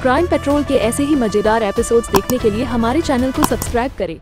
क्राइम पेट्रोल के ऐसे ही मजेदार एपिसोड्स देखने के लिए हमारे चैनल को सब्सक्राइब करें